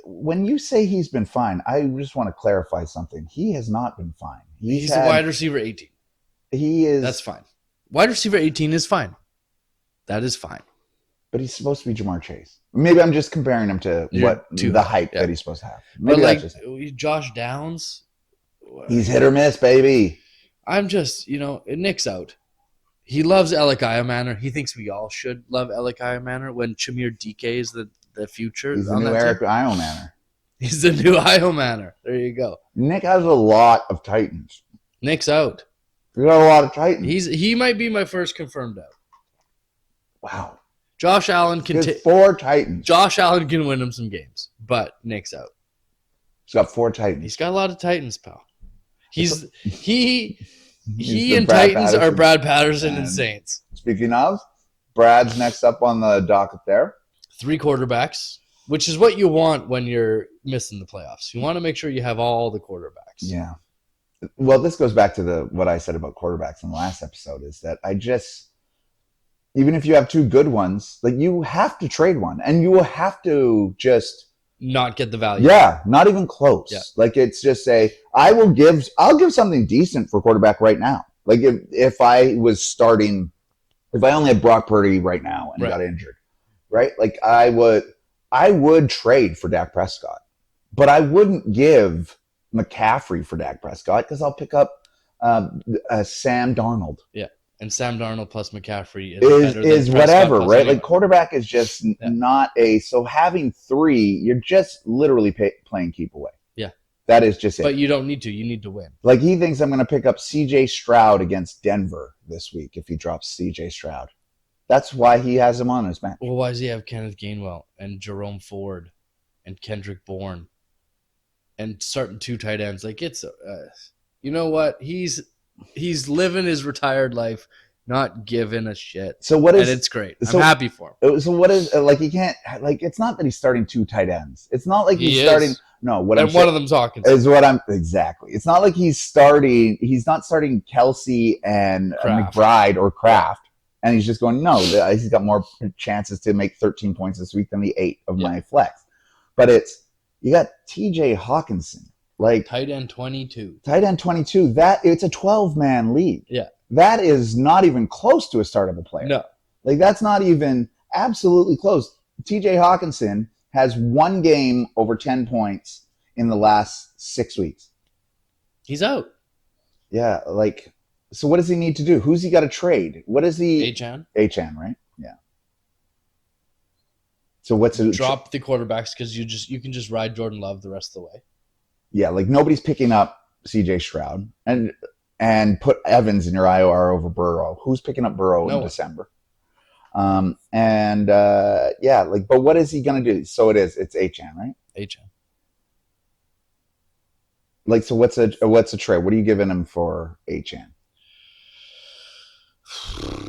When you say he's been fine, I just want to clarify something. He has not been fine. He's a wide receiver 18. He is. That's fine. Wide receiver 18 is fine. That is fine. But he's supposed to be Jamar Chase. Maybe I'm just comparing him to the hype that he's supposed to have. Maybe but Josh Downs. He's hit or miss, baby. I'm just, Nick's out. He loves Elikiah Manor. He thinks we all should love Elikiah Manor when Chimere DK is the future. He's the new Eric Io Manor. He's the new Io Manor. There you go. Nick has a lot of Titans. Nick's out. We got a lot of Titans. He might be my first confirmed out. Wow. Josh Allen can take 4 Titans. Josh Allen can win him some games, but Nick's out. He's got 4 Titans. He's got a lot of Titans, pal. He the and Brad Titans are Patterson. Brad Patterson and And- Saints. Speaking of, Brad's next up on the docket there. 3 quarterbacks, which is what you want when you're missing the playoffs. You want to make sure you have all the quarterbacks. Yeah. Well, this goes back to what I said about quarterbacks in the last episode is that even if you have 2 good ones, like you have to trade one and you will have to just Not get the value. yeah, not even close. Yeah. Like it's just I'll give something decent for quarterback right now. Like if I was starting, if I only had Brock Purdy right now and Right. got injured, right? Like I would trade for Dak Prescott, but I wouldn't give McCaffrey for Dak Prescott because I'll pick up Sam Darnold. And Sam Darnold plus McCaffrey is better Is than Prescott whatever, plus right? anyone. Like quarterback is just Yeah. not so having 3, you're just literally playing keep away. Yeah. That is just it. But you don't need to. You need to win. Like he thinks I'm going to pick up CJ Stroud against Denver this week if he drops CJ Stroud. That's why he has him on his bench. Well, why does he have Kenneth Gainwell and Jerome Ford and Kendrick Bourne and starting 2 tight ends? Like it's, you know what? He's living his retired life, not giving a shit, So what and is it's great. so- I'm happy for him. so what is like he can't like it's not that he's starting 2 tight ends. It's not like he's He starting is. no what I'm And one saying of them's Hawkins. is what I'm exactly. It's not like he's not starting Kelsey and Kraft. McBride or Kraft. And he's just going, no, he's got more chances to make 13 points this week than the 8 of Yeah. my flex. But you got TJ Hawkinson, like Tight end 22. tight end 22. That it's a 12-man league. Yeah. That is not even close to a startable player. No. Like that's not even absolutely close. TJ Hawkinson has 1 game over 10 points in the last 6 weeks. He's out. Yeah, like so what does he need to do? Who's he got to trade? What is the Achan. HN, right? Yeah. So what's a Drop the quarterbacks because you can just ride Jordan Love the rest of the way. Yeah, like nobody's picking up CJ Stroud and put Evans in your IOR over Burrow. Who's picking up Burrow No in one. December? But what is he gonna do? So it's HN, right? Achan. Like so what's a trade? What are you giving him for HN?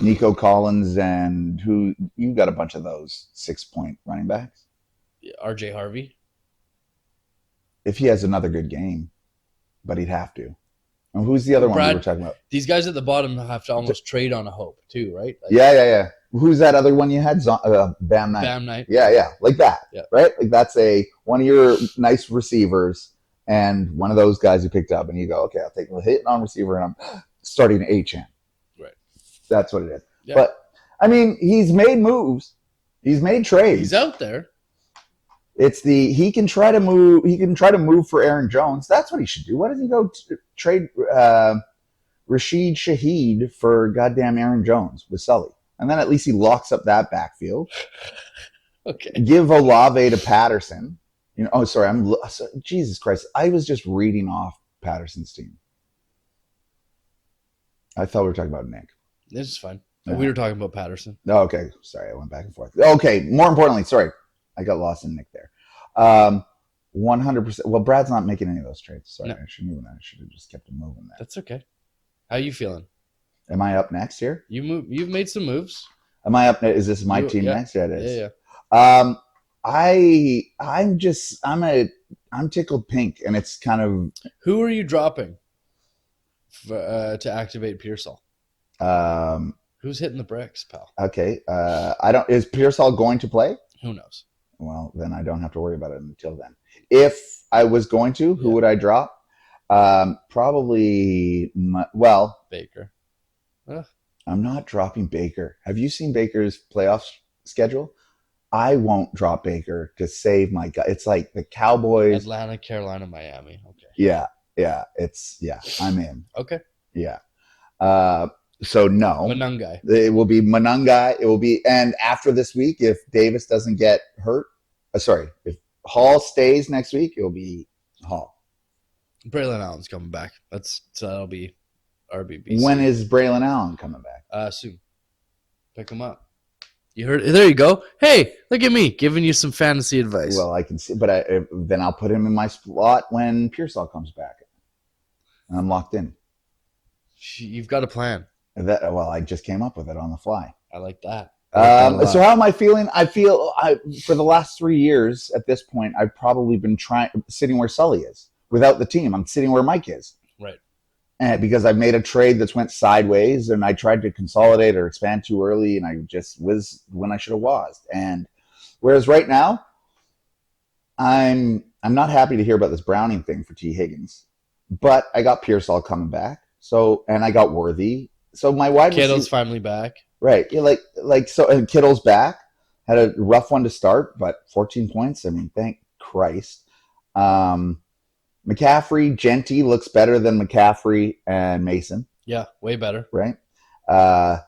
Nico Collins and who you got a bunch of those 6-point running backs. RJ Harvey. If he has another good game, but he'd have to. And who's the other one we Brad- were talking about? These guys at the bottom have to almost trade on a hope too, right? Like Yeah. Who's that other one you had? Bam Knight. Bam Knight. Yeah, like that. Yeah. Right? Like that's one of your nice receivers and one of those guys you picked up and you go, okay, I'll take a hit on receiver and I'm starting HN. Right. That's what it is. Yeah. But I mean, he's made moves. He's made trades. He's out there. It's he can try to move for Aaron Jones. That's what he should do. Why does he go trade Rashid Shaheed for goddamn Aaron Jones with Sully? And then at least he locks up that backfield. Okay. Give Olave to Patterson. Jesus Christ. I was just reading off Patterson's team. I thought we were talking about Nick. This is fine. Yeah. We were talking about Patterson. Oh, okay. Sorry, I went back and forth. Okay, more importantly, sorry. I got lost in Nick there. 100%. Well, Brad's not making any of those trades. Sorry, No. I should have just kept him moving there. That's okay. How you feeling? Am I up next here? You've made some moves. Am I up? Is this my You- team yeah. next? Yeah, it is. Yeah. I'm tickled pink, and it's kind of Who are you dropping to activate Pearsall? Who's hitting the bricks, pal? okay. I don't. Is Pearsall going to play? Who knows? Well, then I don't have to worry about it until then. If I was going to, who Yeah. would I drop? Probably. Baker. I'm not dropping Baker. Have you seen Baker's playoff schedule? I won't drop Baker to save my guy. It's like the Cowboys. Atlanta, Carolina, Miami. Okay. Yeah. I'm in. Okay. Yeah. So no, Manungai. it will be Manungai. It will be, and after this week, if Davis doesn't get hurt, if Hall stays next week, it will be Hall. Braylon Allen's coming back. That'll be RBB. When is Braylon Allen coming back? Soon. Pick him up. You heard? There you go. Hey, look at me giving you some fantasy advice. Well, I can see, but then I'll put him in my slot when Pearsall comes back, and I'm locked in. You've got a plan. I just came up with it on the fly. I like that. I like that a lot. So how am I feeling? I feel for the last 3 years at this point, I've probably been sitting where Sully is without the team. I'm sitting where Mike is. Right. And because I made a trade that's went sideways, and I tried to consolidate or expand too early, and I just was when I should have was. And whereas right now, I'm not happy to hear about this Browning thing for T. Higgins, but I got Pearsall coming back, and I got Worthy. So my wide Kittle's finally back. right, yeah, and Kittle's back. Had a rough one to start, but 14 points. I mean, thank Christ. McCaffrey, Genty looks better than McCaffrey and Mason. Yeah, way better. Right. I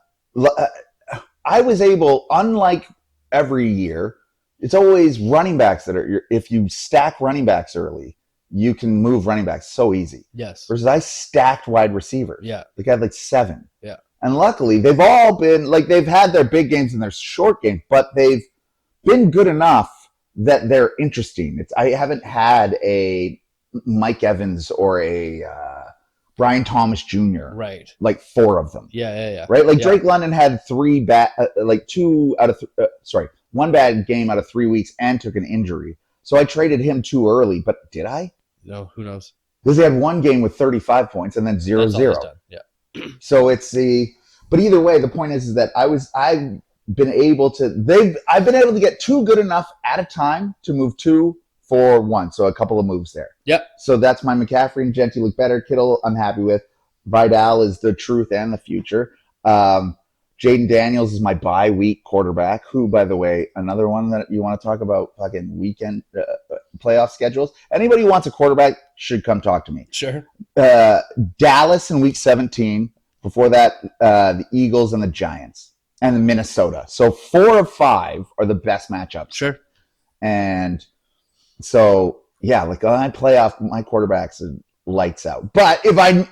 was able, unlike every year, it's always running backs that are, if you stack running backs early, you can move running backs so easy. Yes. Versus I stacked wide receivers. Yeah. Like I had 7. Yeah. And luckily, they've all been, they've had their big games and their short games, but they've been good enough that they're interesting. I haven't had a Mike Evans or a Brian Thomas Jr. Right. 4 of them. Yeah. Right? Drake London had 1 bad game out of 3 weeks and took an injury. So I traded him too early, but did I? No, who knows? Because he had 1 game with 35 points and then 0-0. That's all he's done. Yeah. So but either way, the point is that I've been able to get 2 good enough at a time to move 2 for 1. So a couple of moves there. Yep. So that's my McCaffrey and Genty look better. Kittle, I'm happy with. Vidal is the truth and the future. Jaden Daniels is my bye week quarterback, who, by the way, another one that you want to talk about fucking weekend playoff schedules. Anybody who wants a quarterback should come talk to me. Sure. Dallas in week 17. Before that, the Eagles and the Giants and the Minnesota. So 4 of 5 are the best matchups. Sure. And so, yeah, I play off my quarterbacks and lights out. But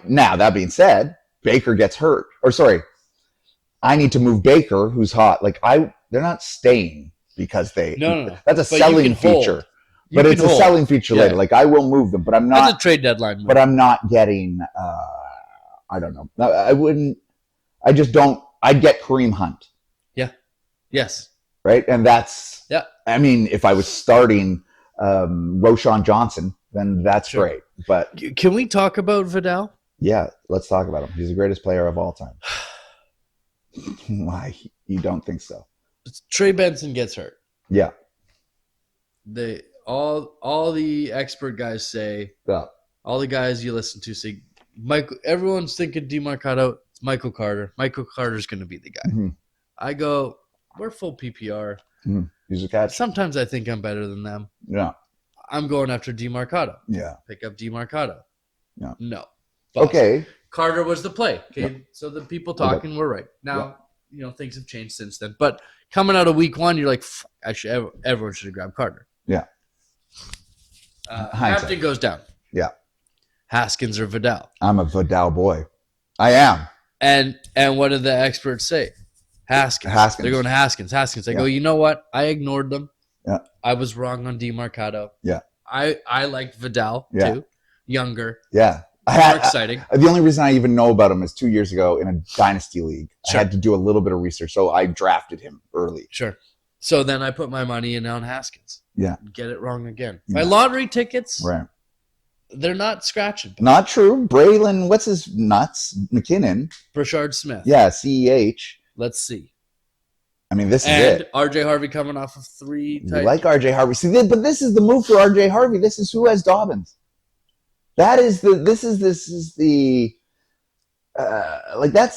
now that being said, Baker gets hurt. I need to move Baker, who's hot. They're not staying because they. No. That's a selling feature. But it's a selling feature later. I will move them, but I'm not. That's a trade deadline move. But I'm not getting. I don't know. I wouldn't. I just don't. I'd get Kareem Hunt. Yeah. Yes. Right, and that's. Yeah. I mean, if I was starting Roshan Johnson, then that's Sure. great. But Can we talk about Vidal? yeah, let's talk about him. He's the greatest player of all time. Why you don't think so? Trey Benson gets hurt. Yeah. All the expert guys say, Yeah. all the guys you listen to say, everyone's thinking DeMarcado. It's Michael Carter. Michael Carter's going to be the guy. Mhm. I go, we're full PPR. He's a catch. Sometimes I think I'm better than them. Yeah. I'm going after DeMarcado. Yeah. Pick up DeMarcado. Yeah. No. Bust. Okay. Carter was the play. Okay. So the people talking were right. Now, things have changed since then. But coming out of week 1, you're like, everyone should have grabbed Carter. Yeah. Hampton goes down. Yeah. Haskins or Vidal. I'm a Vidal boy. I am. And what did the experts say? Haskins. They're going to Haskins. I go, you know what? I ignored them. Yeah. I was wrong on DeMarcado. Yeah. I liked Vidal too. Younger. Yeah. More exciting. The only reason I even know about him is 2 years ago in a dynasty league. Sure. I had to do a little bit of research, so I drafted him early. Sure. So then I put my money in on Haskins. Yeah. Get it wrong again. Yeah. My lottery tickets, Right. they're not scratching. Not true. Braylon, what's his nuts? McKinnon. Brashard Smith. Yeah, CEH. Let's see. I mean, this is And it. RJ Harvey coming off of 3 You like RJ Harvey. See, but this is the move for RJ Harvey. This is who has Dobbins. That's the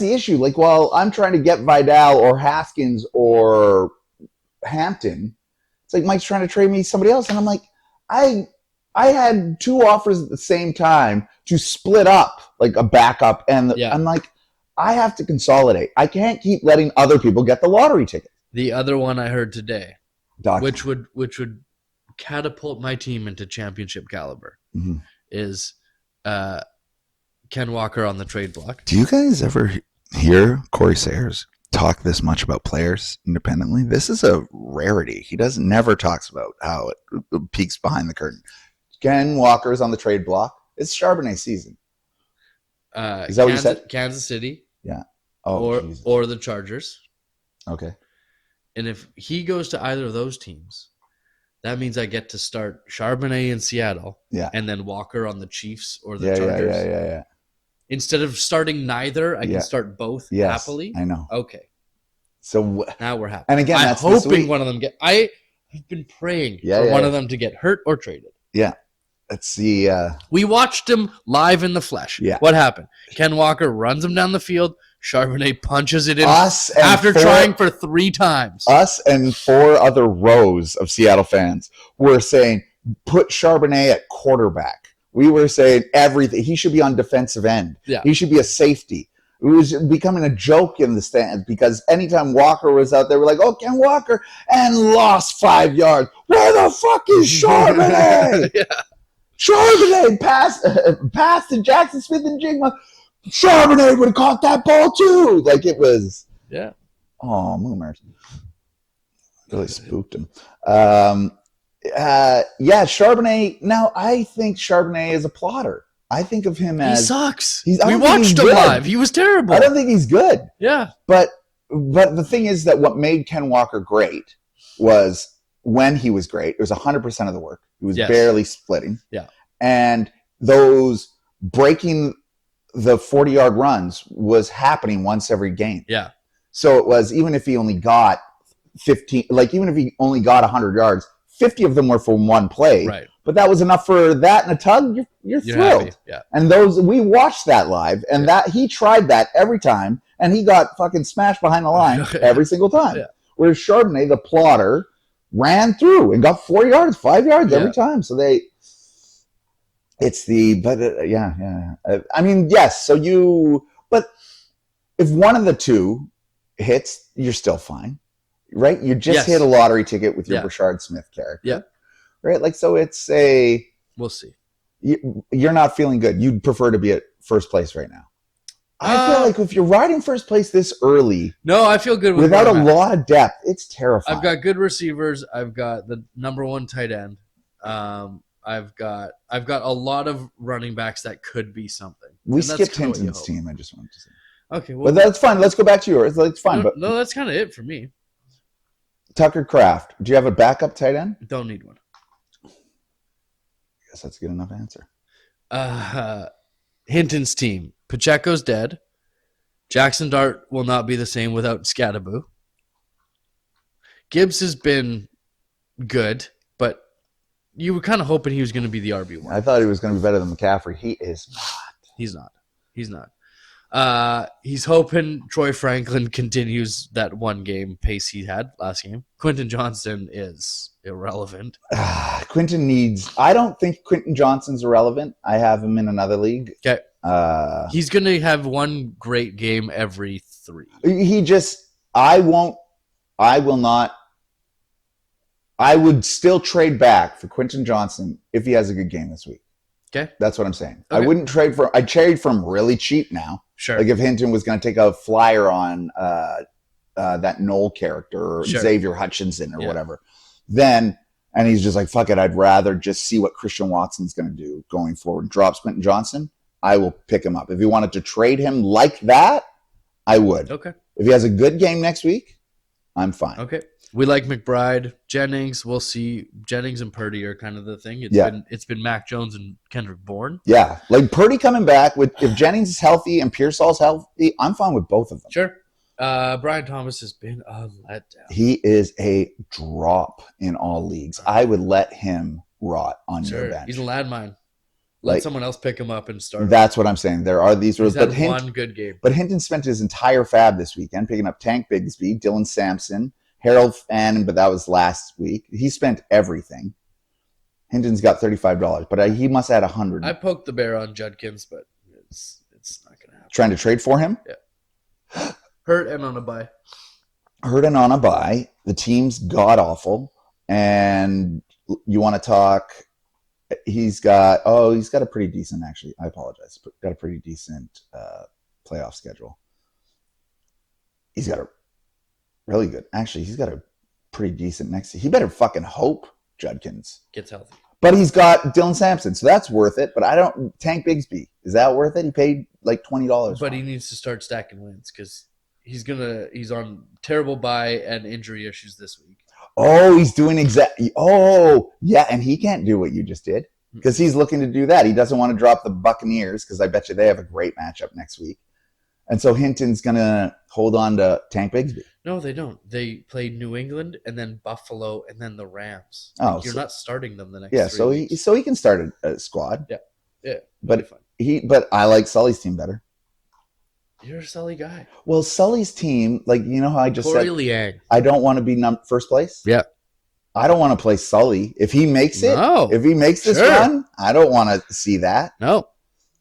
issue. While I'm trying to get Vidal or Haskins or Hampton, it's like Mike's trying to trade me somebody else. And I'm like, I had 2 offers at the same time to split up a backup. And I'm like, I have to consolidate. I can't keep letting other people get the lottery ticket. The other one I heard today, which would catapult my team into championship caliber, is Ken Walker on the trade block. Do you guys ever hear Corey Sayers talk this much about players independently? This is a rarity. He never talks about how it peeks behind the curtain. Ken Walker's on the trade block. It's Charbonnet season. Is that what you said? Kansas City Oh, Jesus. or the Chargers. Okay. And if he goes to either of those teams, that means I get to start Charbonnet in Seattle, Yeah. and then Walker on the Chiefs or the Yeah, Chargers. yeah. Instead of starting neither, I Yeah. can start both Yes, happily. I know. Okay, So, now we're happy. and again, I'm that's this hoping week. one of them get. I have been praying Yeah, for one yeah. of them to get hurt or traded. Let's see. We watched him live in the flesh. Yeah. What happened? Ken Walker runs him down the field. Charbonnet punches it in Us and after four- trying for 3 times. Us and 4 other rows of Seattle fans were saying, put Charbonnet at quarterback. We were saying everything. He should be on defensive end. Yeah. He should be a safety. It was becoming a joke in the stands because anytime Walker was out there, we're like, oh, Ken Walker, and lost 5 yards. Where the fuck is Charbonnet? Yeah. Charbonnet passed to Jackson Smith and Jigma. Charbonnet would have caught that ball too. Like it was. Yeah. Oh, Moomers. Really spooked him. Yeah, Charbonnet. Now, I think Charbonnet is a plotter. I think of him He as. sucks. I We don't think watched he's him good. live. He was terrible. I don't think he's good. Yeah. But the thing is that what made Ken Walker great was when he was great, it was 100% of the work. He was Yes. barely splitting. Yeah. And those breaking the 40-yard runs was happening once every game. Yeah. So it was, even if he only got 15, like even if he only got 100 yards, 50 of them were from one play. Right. But that was enough for that and a tug. You're thrilled. happy. Yeah. And those, we watched that live, and that he tried that every time, and he got fucking smashed behind the line every single time. Yeah. Whereas Charbonnet, the plotter, ran through and got 4 yards, 5 yards every time. So I mean, yes. So but if one of the two hits, you're still fine, right? You just Yes. hit a lottery ticket with your Yeah. Rashard Smith character. Yeah. Right. Like, so We'll see. you're not feeling good. You'd prefer to be at first place right now. I feel like if you're riding first place this early No, I feel good with without a where I'm at. lot of depth, it's terrifying. I've got good receivers. I've got the number 1 tight end. I've got a lot of running backs that could be something. we And that's skipped kinda what you Hinton's hope. team. I just wanted to say, Okay, well, but that's fine. Let's go back to yours. It's fine. But no, that's kind of it for me. Tucker Kraft, do you have a backup tight end? Don't need one. I guess that's a good enough answer. Hinton's team. Pacheco's dead. Jackson Dart will not be the same without Scattaboo. Gibbs has been good, but you were kind of hoping he was going to be the RB1. I thought he was going to be better than McCaffrey. He is not. He's not. He's not. He's hoping Troy Franklin continues that 1 game pace he had last game. Quentin Johnson is irrelevant. Quentin needs. I don't think Quentin Johnson's irrelevant. I have him in another league. Okay. He's He's going to have 1 great game every 3. He just. I won't. I will not. I would still trade back for Quentin Johnson if he has a good game this week. Okay. That's what I'm saying. I Okay. wouldn't trade for. I'd trade for him really cheap now. Sure. Like if Hinton was going to take a flyer on that Knoll character or Sure. Xavier Hutchinson or Yeah. whatever, then and he's just like, fuck it, I'd rather just see what Christian Watson's going to do going forward. Drops Quentin Johnson, I will pick him up. If you wanted to trade him like that, I would. Okay. If he has a good game next week, I'm fine. Okay. We like McBride, Jennings. We'll see. Jennings and Purdy are kind of the thing. It's been Mac Jones and Kendrick Bourne. Yeah, like Purdy coming back with if Jennings is healthy and Pearsall's healthy, I'm fine with both of them. Sure. Brian Thomas has been a letdown. He is a drop in all leagues. I would let him rot on your Sure. bench. He's a landmine. Let Like, someone else pick him up and start. that's what I'm saying. There are these rules, He's but had 1 good game. Hinton spent his entire fab this weekend picking up Tank Bigsby, Dylan Sampson, Harold Fannin, but that was last week. He spent everything. Hinton's got $35, but he must add 100. I poked the bear on Judkins, but it's not going to happen. Trying to trade for him. Hurt and on a bye. Hurting on a bye. The team's god awful, and you want to talk. He's got a pretty decent. Actually, I apologize. Got a pretty decent playoff schedule. He's got a really good. Actually, he's got a pretty decent next. He better fucking hope Judkins Gets healthy. But he's got Dylan Sampson, so that's worth it. But I don't. Tank Bigsby, is that worth it? He paid like $20. But he needs to start stacking wins because he's on terrible bye and injury issues this week. Oh, he's doing exactly. Oh, yeah, and he can't do what you just did because he's looking to do that. He doesn't want to drop the Buccaneers because I bet you they have a great matchup next week. And so Hinton's going to hold on to Tank Bigsby. No, they don't. They play New England and then Buffalo and then the Rams. Oh, you're so- not starting them the next. Yeah, 3 so weeks. he can start a squad. Yeah, But fine. but I like Sully's team better. You're a Sully guy. Well, Sully's team, like you know how I just Corey said, Liang. I don't want to be first place. Yeah. I don't want to play Sully if he makes it. No. If he makes this Sure. run, I don't want to see that. No,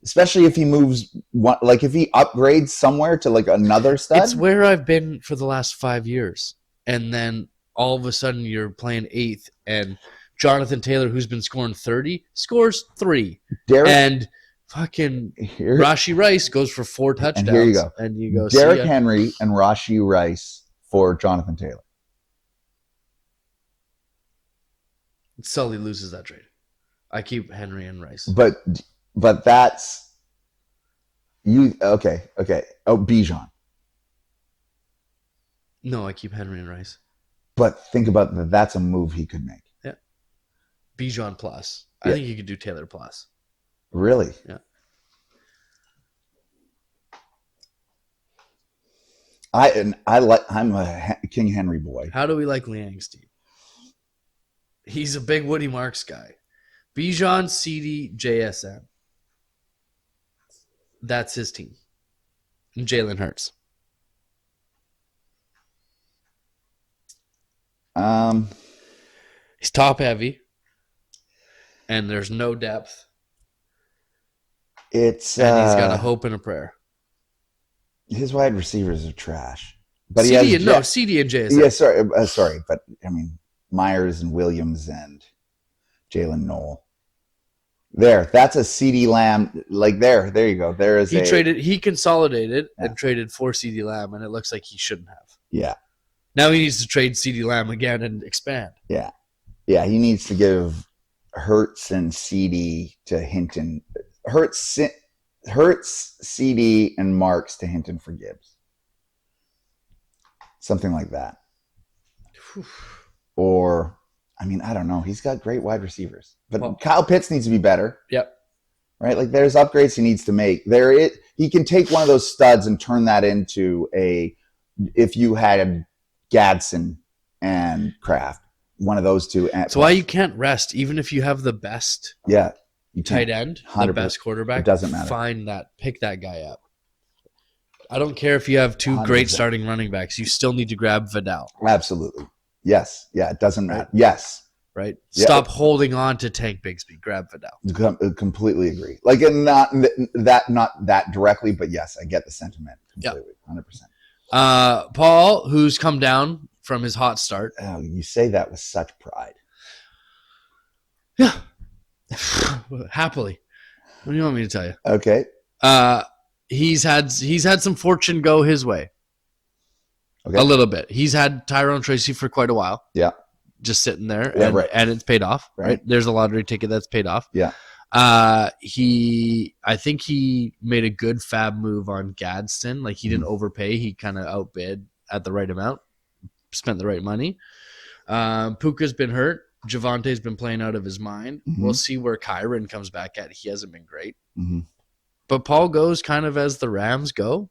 Especially if he moves, like if he upgrades somewhere to like another stud. it's where I've been for the last 5 years, and then all of a sudden you're playing 8th, and Jonathan Taylor, who's been scoring 30, scores 3, Derek, and fucking here, Rashi Rice goes for 4 touchdowns. here you go. And you go, Derek see ya. Henry and Rashi Rice for Jonathan Taylor. Sully loses that trade. I keep Henry and Rice. But that's you. Okay. Oh, Bijan. No, I keep Henry and Rice. But think about that. That's a move he could make. Bijan plus. Yeah. I think you could do Taylor plus. Really? Yeah. I'm a King Henry boy. How do we like Liang's team? He's a big Woody Marks guy. Bijan, CD, JSN. That's his team. And Jalen Hurts. He's top heavy. And there's no depth. It's And he's got a hope and a prayer. his wide receivers are trash. But CD he has CD and JSN. Yeah, sorry, but I mean Myers and Williams and Jalen Noel. That's a CD Lamb. Like there you go. There is He consolidated Yeah. and traded for CD Lamb, and it looks like he shouldn't have. Yeah, Now he needs to trade CD Lamb again and expand. yeah. He needs to give Hurts and CD to Hinton. Hurts, CD, and Marks to Hinton for Gibbs. Something like that. Or, I mean, I don't know. He's got great wide receivers. But Well- Kyle Pitts needs to be better. Yep. Right? Like, there's upgrades he needs to make. He can take one of those studs and turn that into if you had Gadsden and Kraft, one of those two. That's why you can't rest, even if you have the best Yeah. You tight can't. end, the 100%. best quarterback. It doesn't matter. Pick that guy up. I don't care if you have 2 great 100%. starting running backs. You still need to grab Vidal, Absolutely. Yes. Yeah, it doesn't matter. Right. Yes. right? Yeah. Stop holding on to Tank Bigsby. Grab Vidal. Completely agree. Like, and not that directly, but yes, I get the sentiment completely. 100%. Paul, who's come down from his hot start. Oh, you say that with such pride. Yeah. Happily. What do you want me to tell you? Okay. He's had some fortune go his way. Okay. A little bit. He's had Tyrone Tracy for quite a while. Yeah. Just sitting there. Yeah, and, right. and it's paid off. Right. Right. There's a lottery ticket that's paid off. Yeah. I think he made a good fab move on Gadsden. Like he didn't overpay. He kind of outbid at the right amount. Spent the right money. Puka's been hurt. Javante's been playing out of his mind. Mhm. We'll see where Kyron comes back at. He hasn't been great. Mm-hmm. But Paul goes kind of as the Rams go.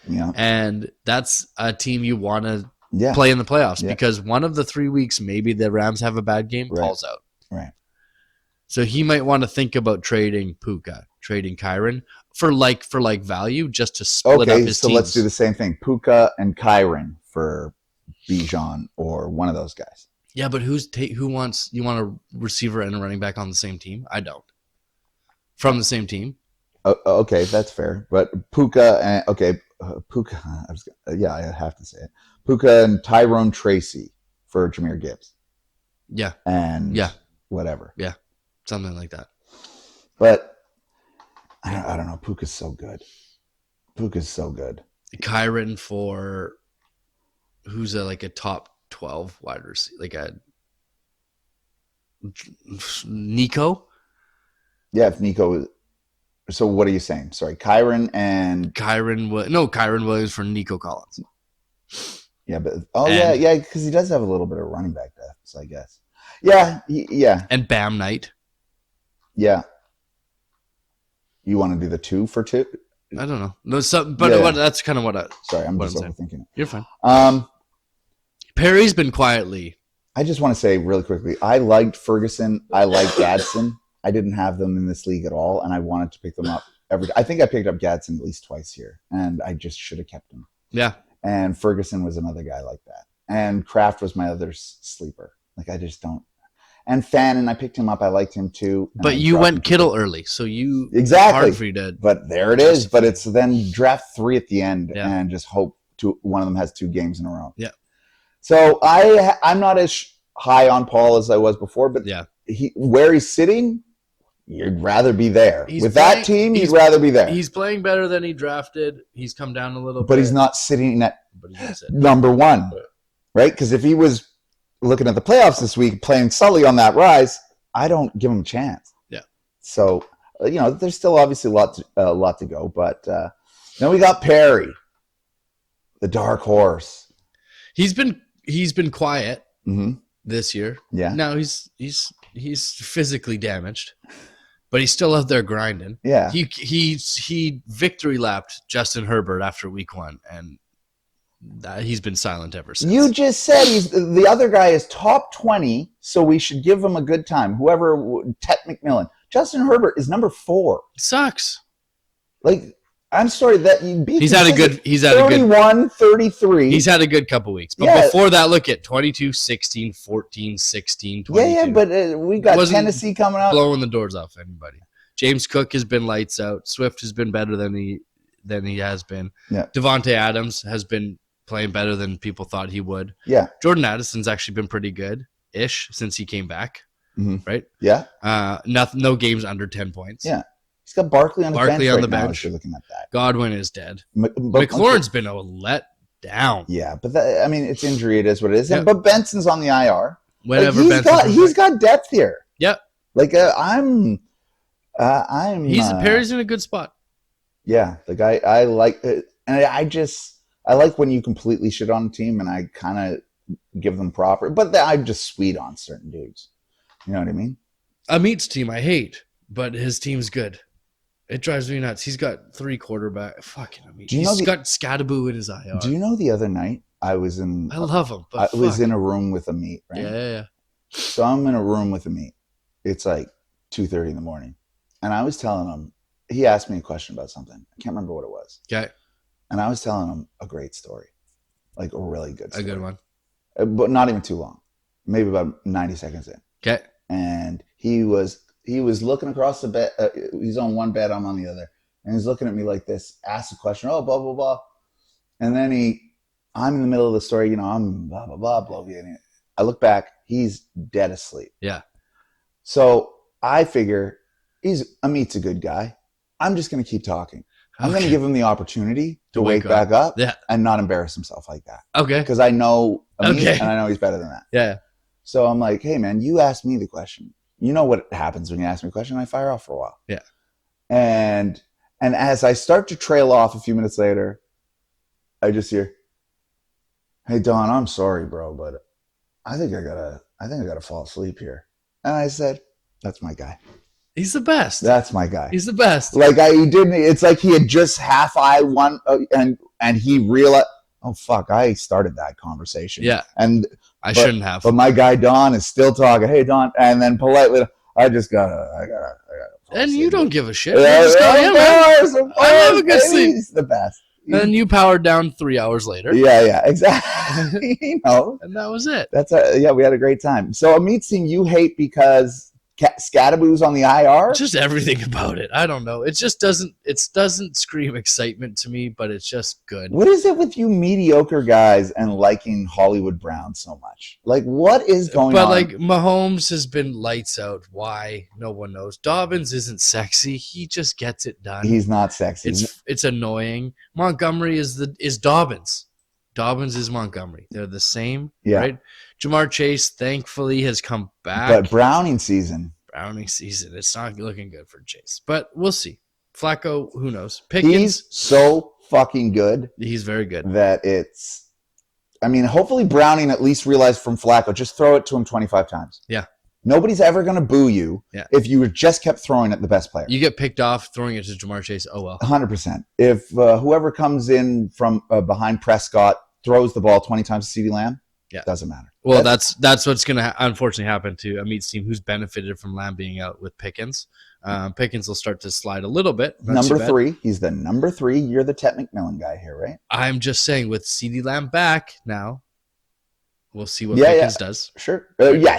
Yeah. And that's a team you want to Yeah. play in the playoffs Yeah. because one of the 3 weeks, maybe the Rams have a bad game, Right. Paul's out. Right. So he might want to think about trading Puka, trading Kyron for like value just to split up Okay, his so teams. let's do the same thing. Puka and Kyron for Bijan or one of those guys. Yeah, but who wants you want a receiver and a running back on the same team? I don't. From the same team. Okay, that's fair. But Puka and Puka. I have to say it. Puka and Tyrone Tracy for Jahmyr Gibbs. Yeah, And Yeah. whatever. something like that. But I don't know. Puka's so good. Puka's so good. Kyron for who's a top 12 wide receiver, Nico. Yeah, if Nico is. So what are you saying? Sorry, Kyron and Kyron Williams for Nico Collins. yeah, but And- yeah, because he does have a little bit of running back depth, so I guess. Yeah, yeah, And Bam Knight. yeah. You want to do the 2 for 2? I don't know. No, but Yeah. that's kind of what I. Sorry, I'm What just I'm overthinking it. You're fine. Um, Perry's been quietly. I just want to say really quickly, I liked Ferguson. I liked Gadsden. I didn't have them in this league at all, and I wanted to pick them up I think I picked up Gadsden at least twice here, and I just should have kept him. Yeah. And Ferguson was another guy like that. And Kraft was my other sleeper. Like, I just don't. And Fannin, I picked him up. I liked him too. and I But you dropped went him. Kittle early, so you Exactly. hard for you to. But there it is. But it's then draft 3 at the end Yeah. and just hope one of them has 2 games in a row. Yeah. So I'm not as high on Paul as I was before, but Yeah. where he's sitting, you'd rather be there. He's With playing- that team, you'd he's- rather be there. He's playing better than he drafted. He's come down a little bit. But he's not sitting at But he's not sitting. number 1, Right. right? Because if he was looking at the playoffs this week, playing Sully on that rise, I don't give him a chance. Yeah. So there's still obviously a lot to go, but then we got Perry, the dark horse. He's been quiet Hmm. this year. Yeah, Now he's physically damaged, but he's still out there grinding. yeah. He victory lapped Justin Herbert after week 1, and he's been silent ever since. You just said the other guy is top 20, so we should give him a good time. Ted McMillan. Justin Herbert is number 4. Sucks. Like, I'm sorry that you beat. He's had a good 31, 33. He's had a good couple weeks. But Yeah. before that, look at 22, 16, 14, 16, 22. yeah, but we got Wasn't Tennessee coming out. blowing the doors off anybody. James Cook has been lights out. Swift has been better than he has been. Yeah. Devontae Adams has been playing better than people thought he would. Yeah, Jordan Addison's actually been pretty good-ish since he came back. Mhm. Right? yeah. No games under 10 points. Yeah. He's got Barkley on the Barkley bench on right the now, bench. if you're looking at that. Godwin is dead. But McLaurin's been a let down. yeah, but it's injury. It is what it is. Yeah. But Benson's on the IR. Whenever Like, Benson comes he's back. got depth here. Yep. Like I'm. Perry's in a good spot. Yeah, the guy I like, and I like when you completely shit on a team, and I kind of give them proper. But I'm just sweet on certain dudes. You know what I mean? Amit's team I hate, but his team's good. It drives me nuts. He's got 3 quarterback. Fucking Amit. Do you know He's the- got Scadaboo in his IR. Do you know the other night I was in? I love him. I But was fuck. in a room with Amit, right? Yeah. So I'm in a room with Amit. It's like 2:30 in the morning, and I was telling him. He asked me a question about something. I can't remember what it was, Okay. and I was telling him a great story, like a really good A story. good one. But not even too long. Maybe about 90 seconds in. Okay. And he was looking across the bed. He's on one bed, I'm on the other, and he's looking at me like this. Asked a question. Oh, blah blah blah. And then I'm in the middle of the story. I'm blah blah blah blah. And I look back. He's dead asleep. Yeah. So I figure Amit's a good guy. I'm just going to keep talking. I'm going to Okay. give him the opportunity to wake wake back up Yeah. and not embarrass himself like that. Okay. Because I know Amit, Okay. and I know he's better than that. Yeah. So I'm like, hey, man, you asked me the question. You know what happens when you ask me a question? I fire off for a while. Yeah. And as I start to trail off a few minutes later, I just hear, hey, Don, I'm sorry, bro, but I think I gotta fall asleep here. And I said, that's my guy. He's the best. That's my guy. He's the best. Like he didn't. It's like he had just half-eyed one, and he realized, oh fuck, I started that conversation. Yeah. And I shouldn't have. but my guy Don is still talking. Hey Don, and then politely, I gotta. fall And you asleep. don't give a shit. Yeah, You just go, of "Yeah, man." course, of I love a course, good baby. sleep. He's the best. And you powered down 3 hours later. Yeah, exactly. And that was it. We had a great time. So Amit Singh, you hate because Scadaboo's on the IR. Just everything about it. I don't know. It just doesn't scream excitement to me, but it's just good. What is it with you mediocre guys and liking Hollywood Brown so much? Like, what is going on? But like Mahomes has been lights out. Why? No one knows. Dobbins isn't sexy. He just gets it done. He's not sexy. It's annoying. Montgomery is Dobbins. Dobbins is Montgomery. They're the same, Yeah. right? Jamar Chase, thankfully, has come back. But Browning season, Browning season, it's not looking good for Chase. But we'll see. Flacco, who knows? Pickens, he's so fucking good he's very good. that it's. I mean, hopefully Browning at least realized from Flacco, just throw it to him 25 times. Yeah. Nobody's ever going to boo you if you just kept throwing at the best player. You get picked off throwing it to Jamar Chase. Oh, well. 100%. If whoever comes in from behind Prescott throws the ball 20 times to CeeDee Lamb, doesn't matter. Well, that's what's going to unfortunately happen to Amit's team, who's benefited from Lamb being out with Pickens. Pickens will start to slide a little bit. Number 3. He's the number 3. You're the Ted McMillan guy here, right? I'm just saying, with CeeDee Lamb back now, we'll see what Pickens does. Sure.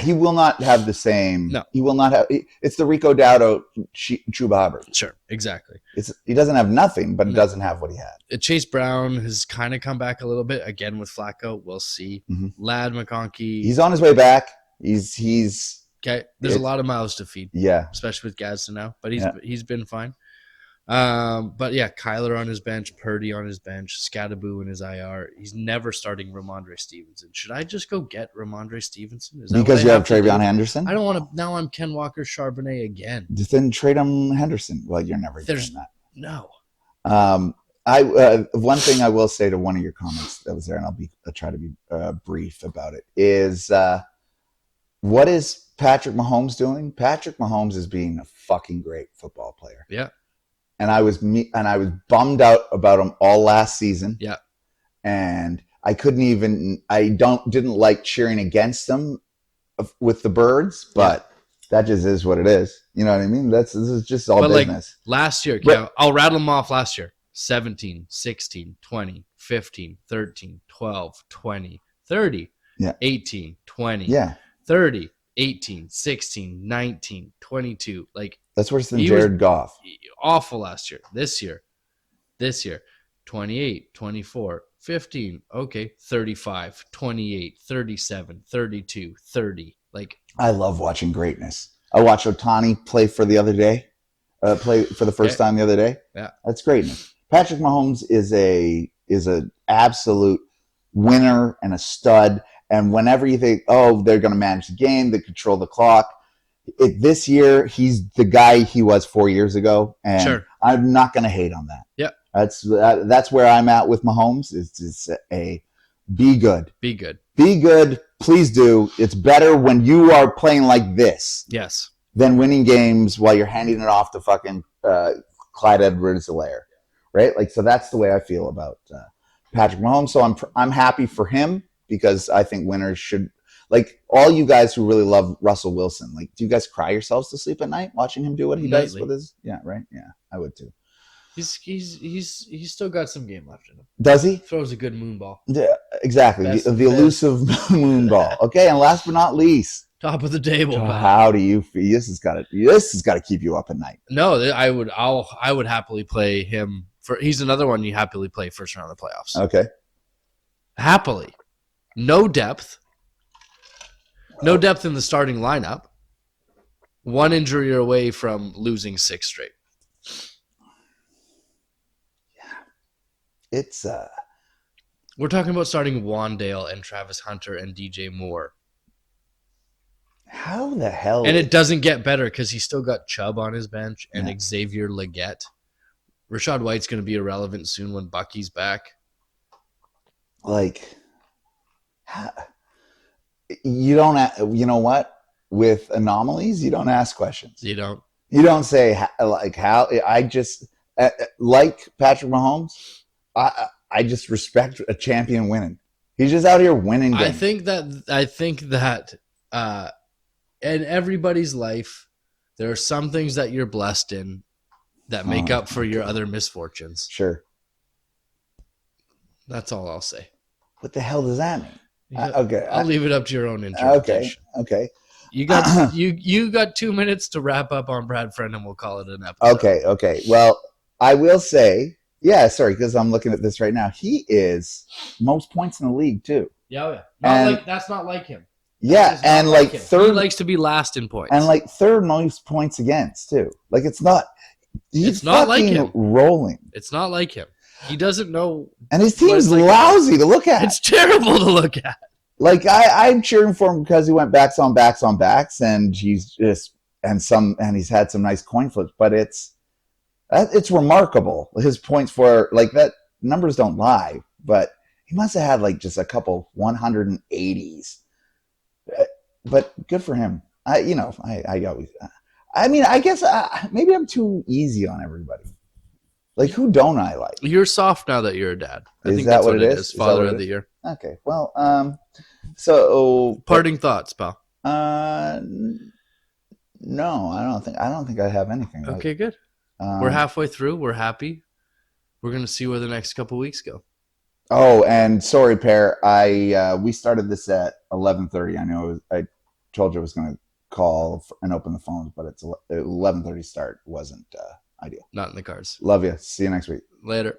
He will not have the same. No. He will not have. It's the Rico Dowdle, Chuba Hubbard. Sure, exactly. He doesn't have nothing, but it doesn't have what he had. Chase Brown has kind of come back a little bit again with Flacco. We'll see. Lad McConkey. He's on his way back. He's okay. There's a lot of mouths to feed. Yeah, especially with Gadsden now, but he's been fine. But yeah, Kyler on his bench, Purdy on his bench, Scattaboo in his IR. He's never starting Ramondre Stevenson. Should I just go get Ramondre Stevenson? Is that because what you I have to Travion do? Henderson. I don't want to. Now I'm Ken Walker Charbonnet again. Then trade him Henderson. Well, you're never doing that. No. One thing I will say to one of your comments that was there, and I'll try to be brief about it, is what is Patrick Mahomes doing? Patrick Mahomes is being a fucking great football player. Yeah. And I was bummed out about him all last season. Yeah. And I didn't like cheering against them with the Birds, but that just is what it is. You know what I mean? This is just all business. Like last year, I'll rattle them off last year. 17, 16, 20, 15, 13, 12, 20, 30, 18, 20, 30, 18, 16, 19, 22. Like, that's worse than Jared Goff. Awful last year. This year, 28, 24, 15, okay, 35, 28, 37, 32, 30. Like, I love watching greatness. I watched Ohtani play for the first time the other day. Yeah. That's greatness. Patrick Mahomes is a absolute winner and a stud. And whenever you think, they're going to manage the game, they control the clock, this year he's the guy he was 4 years ago, and I'm not going to hate on that. Yeah, that's where I'm at with Mahomes. It's a be good, please do. It's better when you are playing like this, than winning games while you're handing it off to fucking Clyde Edwards-Helaire, right? Like, so that's the way I feel about Patrick Mahomes. So I'm happy for him, because I think winners should. Like, all you guys who really love Russell Wilson, like, do you guys cry yourselves to sleep at night watching him do what he does with his? Yeah, right. Yeah, I would too. He's still got some game left in him. Does he? Throws a good moon ball. Yeah, exactly. The elusive moon ball. Okay, and last but not least, top of the table. How do you feel? This has got to keep you up at night. No, I would happily play him for. He's another one you happily play first round of the playoffs. Okay. Happily, no depth. No depth in the starting lineup. One injury away from losing 6 straight. Yeah. It's We're talking about starting Wandale and Travis Hunter and DJ Moore. How the hell? And it doesn't get better because he's still got Chubb on his bench and Xavier Legette. Rashad White's going to be irrelevant soon when Bucky's back. Like, you don't. You know what? With anomalies, you don't ask questions. You don't. You don't say like how. I just like Patrick Mahomes. I just respect a champion winning. He's just out here winning games. I think that in everybody's life, there are some things that you're blessed in that make up for your other misfortunes. Sure. That's all I'll say. What the hell does that mean? Okay, I'll leave it up to your own interpretation. Okay. You got you got 2 minutes to wrap up on Brad Friend, and we'll call it an episode. Okay. Well, I will say, because I'm looking at this right now. He is most points in the league too. Yeah. That's not like him. Yeah, and like third, he likes to be last in points, and like third most points against too. Like it's not. He's not like him. Rolling. It's not like him. He doesn't know. And his What team's it's like- lousy to look at. It's terrible to look at. Like I'm cheering for him because he went backs on backs, and he's just and he's had some nice coin flips. But it's remarkable. His points for like that numbers don't lie, but he must have had like just a couple 180s. But good for him. I guess maybe I'm too easy on everybody. Like, who don't I like? You're soft now that you're a dad. I Is think that that's what what it it is? is. Is that Father what it of the is? year. Okay, well, so Parting thoughts, pal. no, I don't think I have anything. Okay, good. We're halfway through. We're happy. We're gonna see where the next couple weeks go. Oh, and sorry, Pear. We started this at 11:30. I know I told you I was going to call and open the phones, but it's 11:30 start wasn't ideal. Not in the cards. Love you. See you next week. Later.